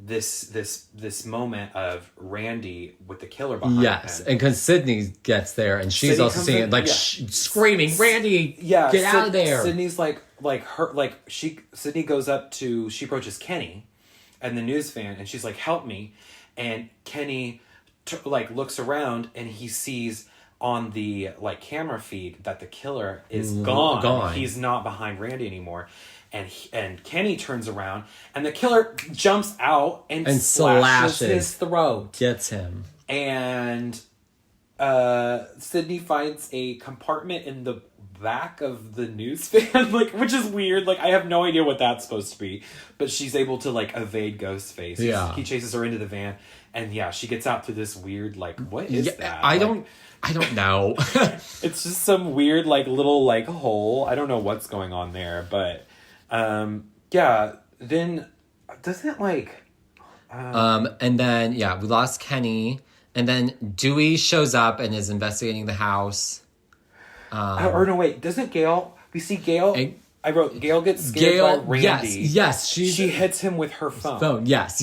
This moment of Randy with the killer behind him. Yes, and because Sydney gets there and she's also seeing it, like screaming, "Randy, get out of there!" Sydney's Sydney goes up to, she approaches Kenny, and the news van, and she's like, "Help me!" And Kenny looks around and he sees on the camera feed that the killer is gone. He's not behind Randy anymore. And Kenny turns around, and the killer jumps out and slashes his throat. Gets him. And Sydney finds a compartment in the back of the news van, which is weird. I have no idea what that's supposed to be. But she's able to, evade Ghostface. Yeah. He chases her into the van, and yeah, she gets out through this weird, what is that? I don't know. It's just some weird, little, hole. I don't know what's going on there, but... yeah, then doesn't it and then we lost Kenny, and then Dewey shows up and is investigating the house. Or no, wait, doesn't Gail? We see Gail. I wrote Gail gets scared by Randy. Yes, she hits him with her phone. Yes,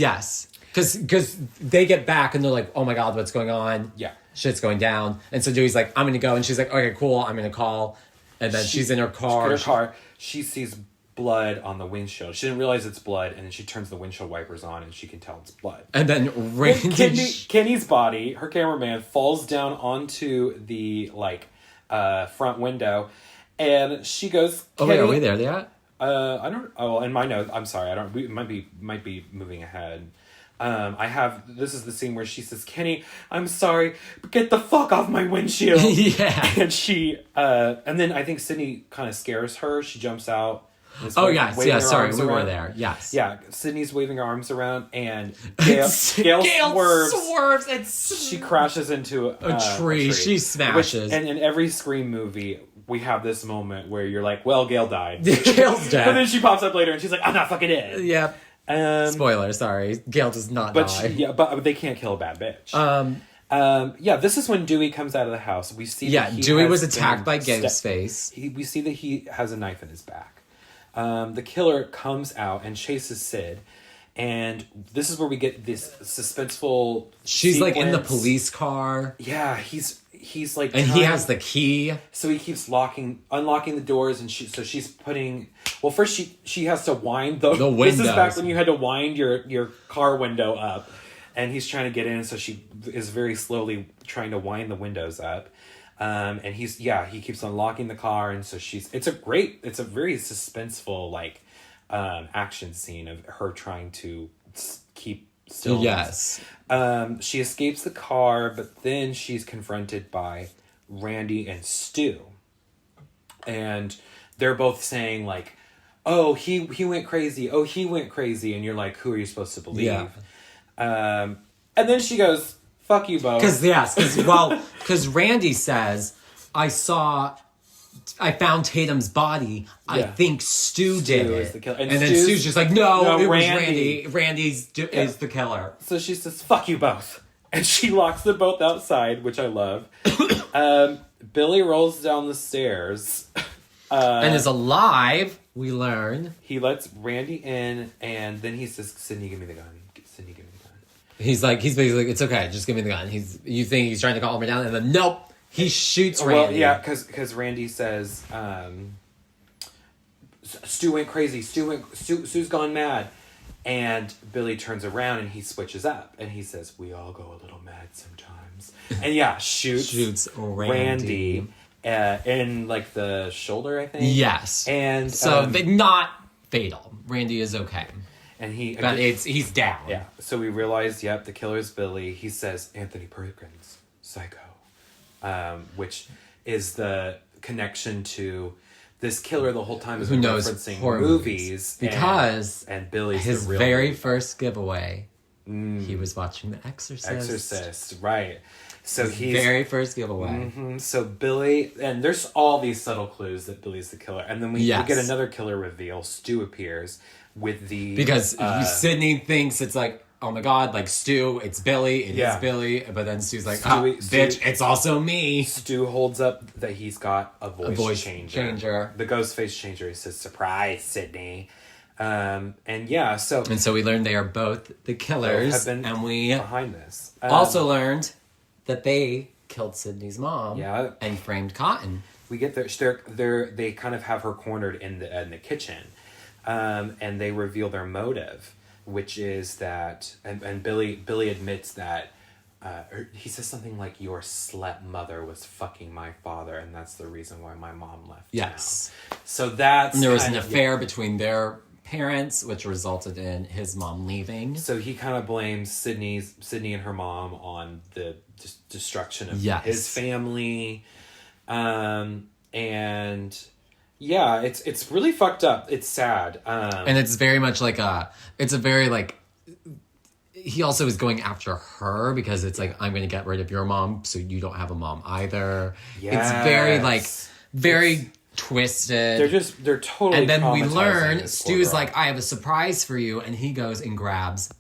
because they get back and they're like, oh my god, what's going on? Yeah, shit's going down, and so Dewey's like, I'm gonna go, and she's like, okay, cool, I'm gonna call, and then she's in her car. She sees blood on the windshield. She didn't realize it's blood, and then she turns the windshield wipers on, and she can tell it's blood. And then Randy... Kenny's body, her cameraman, falls down onto the, front window, and she goes... Oh, wait, are we there yet? I don't... Oh, in my notes, I'm sorry, we might be moving ahead. This is the scene where she says, Kenny, I'm sorry, but get the fuck off my windshield. Yeah. And she, and then I think Sydney kind of scares her. She jumps out. Sorry, we were there. Yes. Yeah, Sydney's waving her arms around, and Gail swerves and she crashes into a tree. She smashes. And in every Scream movie, we have this moment where you're like, well, Gail died. Gail's dead. But then she pops up later, and she's like, I'm not fucking dead. Yep. Spoiler, sorry. Gail does not die. But they can't kill a bad bitch. This is when Dewey comes out of the house. We see that Dewey was attacked by Ghostface. We see that he has a knife in his back. The killer comes out and chases Sid, and this is where we get this suspenseful She's sequence. In the police car. Yeah, he's and he has the key. So he keeps unlocking the doors, and she's putting... Well, first she has to wind the windows. This is back when you had to wind your car window up, and he's trying to get in, so she is very slowly trying to wind the windows up. And he keeps unlocking the car, and so it's a very suspenseful action scene of her trying to keep still. Yes. She escapes the car, but then she's confronted by Randy and Stu, and they're both saying oh, he went crazy. Oh, he went crazy, and you're like, who are you supposed to believe? Yeah. And then she goes, fuck you both. Because Randy says, I found Tatum's body. Yeah. I think Stu did it. The killer. And then Stu's just like, no, it Randy. was Randy. Is the killer. So she says, fuck you both. And she locks them both outside, which I love. Billy rolls down the stairs. And is alive, we learn. He lets Randy in, and then he says, Sydney, give me the gun. Sydney, give me the gun. He's basically like, it's okay, just give me the gun. You think he's trying to calm her down, and then nope, He shoots Randy. Well, yeah, because Randy says, Stu went crazy. Stu's gone mad. And Billy turns around and he switches up. And he says, we all go a little mad sometimes. And yeah, shoots Randy in like the shoulder, I think. Yes. And so not fatal. Randy is okay. And he's down. Yeah. So we realize, the killer's Billy. He says Anthony Perkins, psycho. Which is the connection to this killer the whole time has been referencing horror movies. Because and Billy's his the real very Billy. first giveaway, he was watching The Exorcist, right. So he's very first giveaway. Mm-hmm. So Billy, and there's all these subtle clues that Billy's the killer. And then we get another killer reveal. Stu appears with the... Because Sydney thinks it's like, oh my god, like Stu, it's Billy, it is Billy. But then Stu's like, bitch, it's also me. Stu holds up that he's got a voice changer. The ghost face changer. He says, surprise, Sydney. And so we learned they are both the killers. And we behind this. Also learned that they killed Sydney's mom. Yeah. And framed Cotton. We get they kind of have her cornered in the kitchen. And they reveal their motive. Which is that, and Billy admits that, he says something like, your slut mother was fucking my father, and that's the reason why my mom left. Yes. Now. So that's... And there was an affair between their parents, which resulted in his mom leaving. So he kind of blames Sydney and her mom on the destruction of his family. And... Yeah, it's really fucked up. It's sad. And it's very much like he also is going after her because it's like, I'm going to get rid of your mom so you don't have a mom either. Yes. It's very twisted. They're totally And then we learn Stu's like, I have a surprise for you. And he goes and grabs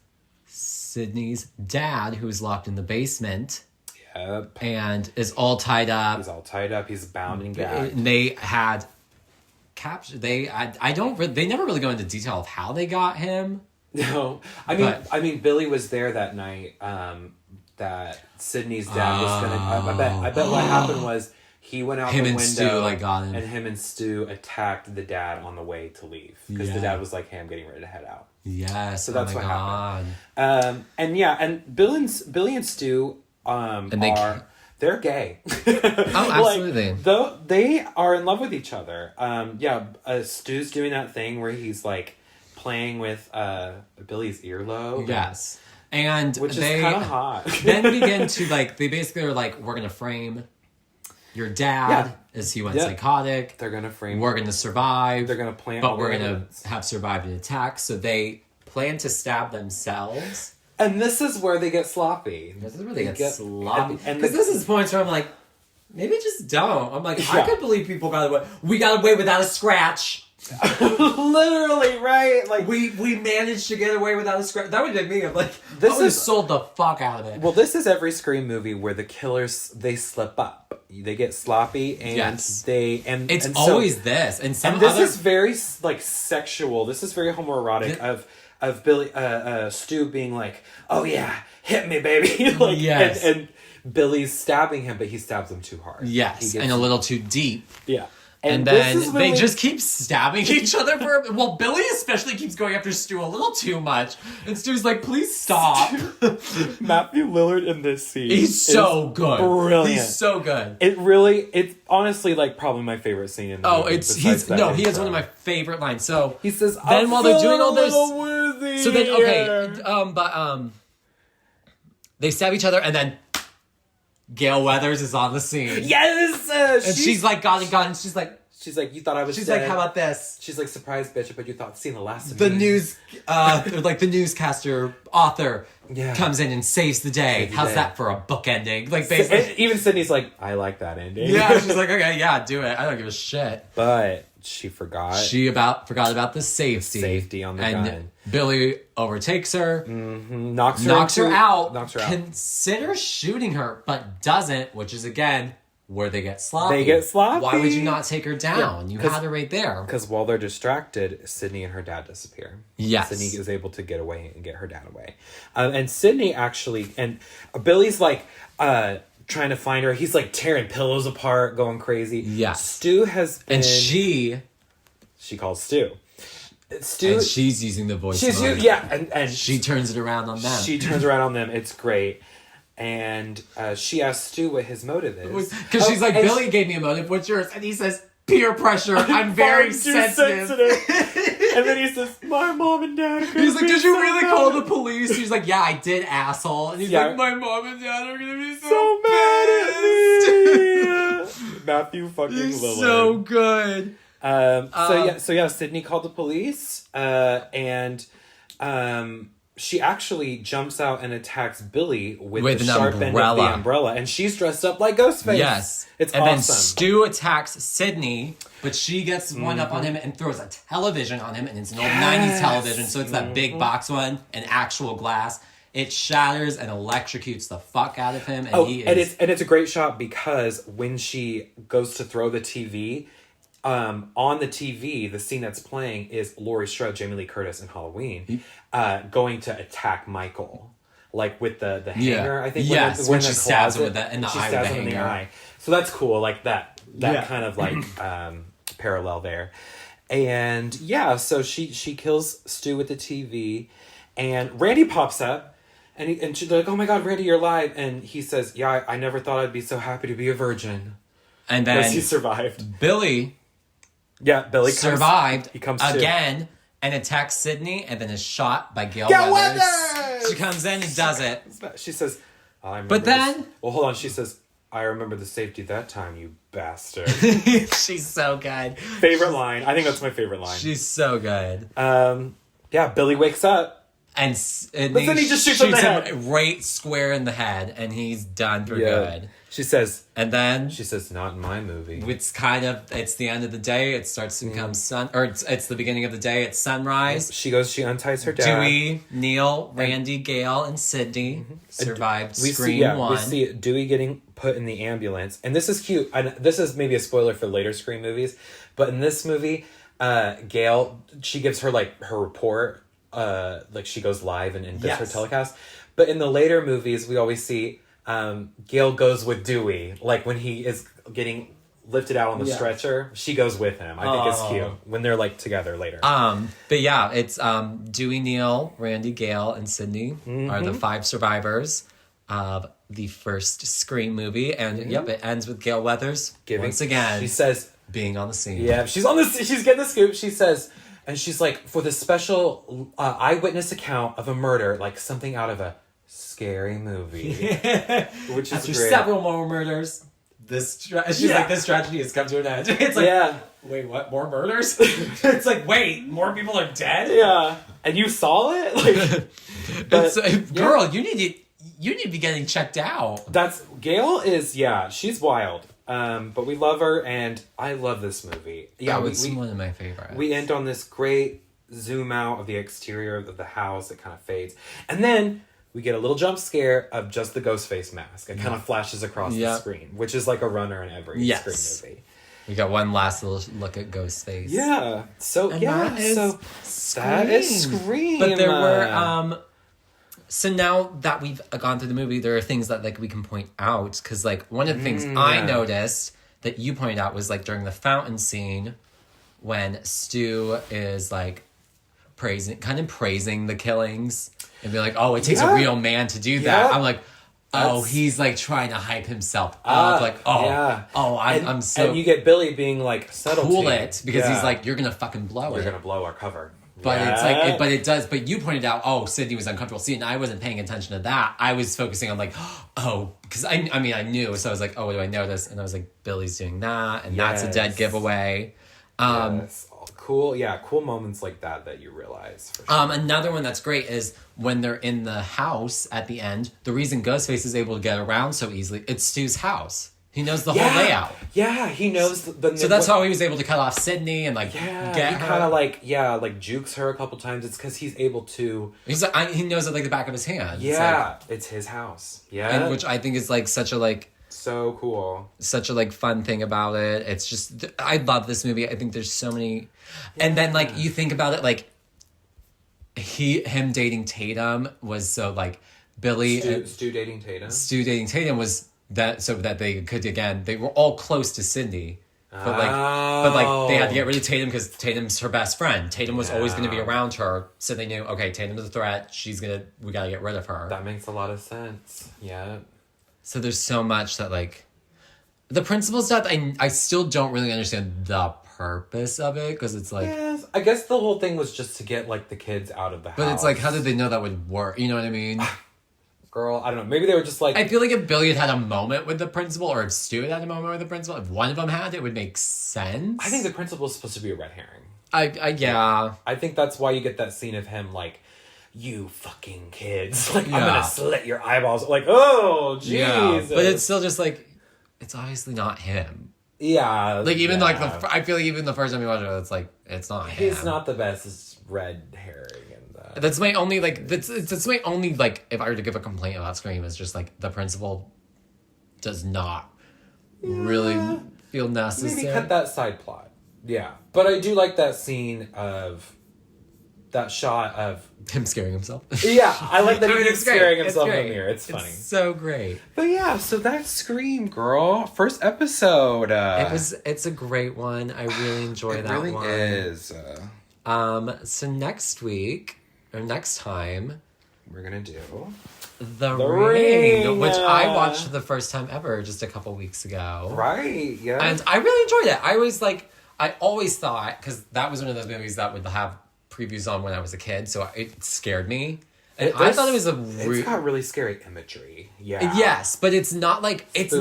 Sydney's dad, who's locked in the basement. Yep. And is all tied up. He's all tied up. He's bound and gagged. And they had... they never really go into detail of how they got him. No, I mean Billy was there that night that Sydney's dad was gonna I bet what happened was he went out the window Stu got him. and him and Stu attacked the dad on the way to leave because the dad was like, hey, I'm getting ready to head out. Yes. So that's what happened. And Billy and Stu they're gay. Oh, absolutely. Though they are in love with each other. Stu's doing that thing where he's like playing with Billy's earlobe. Yes. And which is kind of hot. Then begin to they basically are like, we're going to frame your dad as he went psychotic. They're going to frame. We're going to survive. They're going to plant. But we're going to have survived an attack. So they plan to stab themselves. And this is where they get sloppy. This is where they get sloppy. Because this is points where I'm like, maybe just don't. I'm like, I could believe people got away. We got away without a scratch. Literally, right? Like we managed to get away without a scratch. That would make me like, I would have sold the fuck out of it. Well, this is every Scream movie where the killers, they slip up. They get sloppy and it's always this. And this is very sexual. This is very homoerotic of Billy, Stu being like, oh yeah, hit me, baby. And Billy's stabbing him, but he stabs him too hard. Yes, and a little too deep. Yeah. And then they just keep stabbing each other Billy especially keeps going after Stu a little too much. And Stu's like, please stop. Matthew Lillard in this scene. He's so good. Brilliant. He's so good. It's honestly probably my favorite scene in the movie. He has one of my favorite lines. So he says, then while they're doing all this, so then they stab each other and then Gail Weathers is on the scene. Yes! And she's like, got it. She's like, you thought I was She's dead. like, how about this? She's like, surprise, bitch, but you thought seen the last of me. The newscaster author comes in and saves the day. How's that for a book ending? Like, basically. Even Sydney's like, I like that ending. Yeah, she's like, okay, yeah, do it. I don't give a shit. But she forgot. Forgot about the safety. Safety on the gun. Billy overtakes her. Mm-hmm. Knocks her out. Considers shooting her, but doesn't, which is, again, where they get sloppy. Why would you not take her down? You had her right there. Because while they're distracted, Sydney and her dad disappear. Yes. Sydney is able to get away and get her dad away. And Sydney actually... And Billy's like... trying to find her. He's like tearing pillows apart, going crazy. Yes. Stu has been... And she calls Stu. Stu... And she's using the voice mode. and she turns it around on them. She turns around on them. It's great. And she asks Stu what his motive is. Because she's like, Billy gave me a motive. What's yours? And he says, peer pressure. I'm very sensitive. And then he says, my mom and dad are gonna He's like, be did you so really mad. call the police? He's like, yeah, I did, asshole. And he's like, my mom and dad are gonna be so mad at pissed. me. Matthew fucking He's Lillard. so good. So Sydney called the police, and she actually jumps out and attacks Billy with the sharp end of the umbrella, and she's dressed up like Ghostface. Yes, it's and awesome. Then Stu attacks Sydney, but she gets one up on him and throws a television on him, and it's an old 90s television, so it's that big box one, an actual glass. It shatters and electrocutes the fuck out of him, and it's a great shot because when she goes to throw the TV. On the TV, the scene that's playing is Laurie Strode, Jamie Lee Curtis in Halloween, going to attack Michael, like with the hanger. I think when she stabs him in the eye with the hanger. So that's cool, like that kind of like parallel there. And so she kills Stu with the TV, and Randy pops up, and she's like, "Oh my God, Randy, you're alive!" And he says, "Yeah, I never thought I'd be so happy to be a virgin." And then he survived. Billy survived. He comes again and attacks Sydney, and then is shot by Gail Weathers. She comes in and does it. She says, "I remember." But then, well, hold on. She says, "I remember the safety that time, you bastard." She's so good. Favorite line. I think that's my favorite line. She's so good. Billy wakes up. And then he just shoots him right square in the head, and he's done for good. She says, "Not in my movie." It's the end of the day. It starts to become it's the beginning of the day. It's sunrise. She unties her dad. Dewey, Neil, Randy, Gail, and Sydney survived Scream 1. We see Dewey getting put in the ambulance, and this is cute. This is maybe a spoiler for later Scream movies, but in this movie, Gail, she gives her her report. She goes live and does her telecast. But in the later movies, we always see Gail goes with Dewey. Like when he is getting lifted out on the stretcher, she goes with him. I think it's cute when they're together later. But yeah, it's Dewey, Neil, Randy, Gail, and Sydney are the 5 survivors of the first Scream movie. And it ends with Gail Weathers once again. She says, being on the scene. Yeah, she's getting the scoop. She says, and she's like, for the special eyewitness account of a murder, like something out of a scary movie. Which is After great. several more murders, this tragedy has come to an end. It's like, wait, what? More murders? It's like, wait, more people are dead? Yeah. And you saw it? Girl, you need to be getting checked out. Gail is, she's wild. But we love her, and I love this movie. Yeah, it's one of my favorites. We end on this great zoom out of the exterior of the house. It kind of fades. And then we get a little jump scare of just the Ghostface mask. It kind of flashes across the screen, which is like a runner in every Scream movie. We got one last little look at Ghostface. Yeah. So, that is Scream. But there were... So now that we've gone through the movie, there are things that we can point out, because one of the things I noticed that you pointed out was during the fountain scene when Stu is praising the killings and be like, "Oh, it takes a real man to do that." I'm like, "Oh, he's trying to hype himself up." I'm so. And you get Billy being "Settle cool it," because he's like, "You're gonna fucking blow it. You're gonna blow our cover." But but you pointed out, Sydney was uncomfortable. See, and I wasn't paying attention to that. I was focusing on because I knew, so I was like, what do I notice? And I was like, Billy's doing that, and that's a dead giveaway. Cool moments like that you realize. For sure. Another one that's great is when they're in the house at the end. The reason Ghostface is able to get around so easily, it's Stu's house. He knows the whole layout. Yeah, he knows the so that's how he was able to cut off Sydney and get he her. Kind of jukes her a couple times. It's because he's able to. He knows it like the back of his hand. Yeah, it's his house. Yeah, and which I think is such a so cool. Such a fun thing about it. It's just I love this movie. I think there's so many, and then you think about it him dating Tatum was so Billy Stu dating Tatum. Stu dating Tatum was that they could, again, they were all close to Sydney. But they had to get rid of Tatum because Tatum's her best friend. Tatum was always going to be around her, so they knew, okay, Tatum's a threat. We got to get rid of her. That makes a lot of sense. Yeah. So there's so much that, like, the principal's death, I still don't really understand the purpose of it, because it's like... Yes, I guess the whole thing was just to get, like, the kids out of the house. But it's like, how did they know that would work? You know what I mean? Girl, I don't know. Maybe they were just like... I feel like if Billy had a moment with the principal, or if Stu had a moment with the principal, if one of them had, it would make sense. I think the principal's supposed to be a red herring. Yeah. I think that's why you get that scene of him, like, you fucking kids. Like, I'm gonna slit your eyeballs. Like, oh, Jesus. Yeah. But it's still just like, it's obviously not him. Yeah. Like, even like, I feel like even the first time you watch it, it's like, it's not him. He's not the best red herring. That's my only, like, that's my only, like, if I were to give a complaint about Scream, is just, like, the principal does not really feel necessary. Maybe cut that side plot. Yeah. But I do like that scene of, that shot of... him scaring himself. Yeah, I like that he's scaring himself in the great. mirror. It's funny. It's so great. But yeah, so that's Scream, girl. First episode. It's a great one. I really enjoy that one. It really is. So next week... or next time, we're gonna do The Ring, which I watched the first time ever just a couple weeks ago. Right, yeah. And I really enjoyed it. I always thought, because that was one of those movies that would have previews on when I was a kid, so it scared me. And I thought it was it's got really scary imagery. Yeah. Yes, but it's not like, it's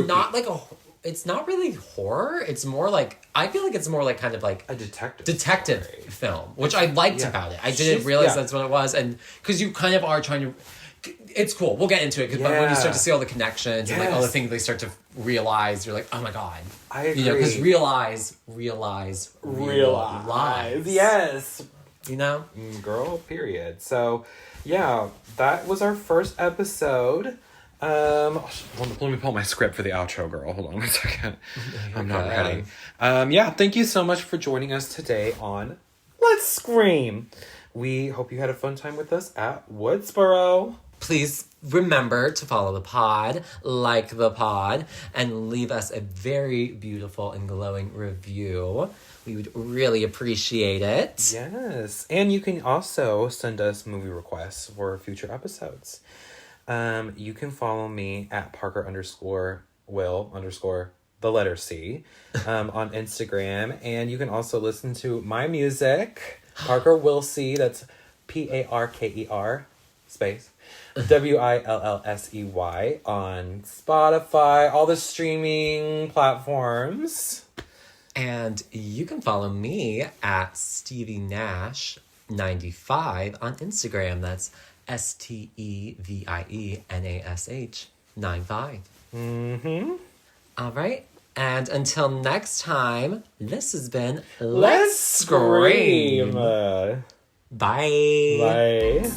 not really horror. It's more like, I feel like it's more like kind of like a detective film, which I liked about it. I didn't realize that's what it was. And because you kind of are trying to, it's cool. We'll get into it. But when you start to see all the connections and like all the things they start to realize, you're like, oh my God. I agree. You know, because realize. Yes. You know? Girl, period. So, yeah, that was our first episode. Let me pull my script for the outro, girl. Hold on one second. I'm not ready. Yeah, thank you so much for joining us today on Let's Scream. We hope you had a fun time with us at Woodsboro. Please remember to follow the pod, like the pod, and leave us a very beautiful and glowing review. We would really appreciate it. Yes. And you can also send us movie requests for future episodes. You can follow me at Parker_Will_the letter C on Instagram. And you can also listen to my music, Parker Willsey, that's Parker space WILLSEY on Spotify, all the streaming platforms. And you can follow me at Stevie Nash 95 on Instagram. That's STEVIENASH 95. All right. And until next time, this has been Let's Scream. Bye. Bye.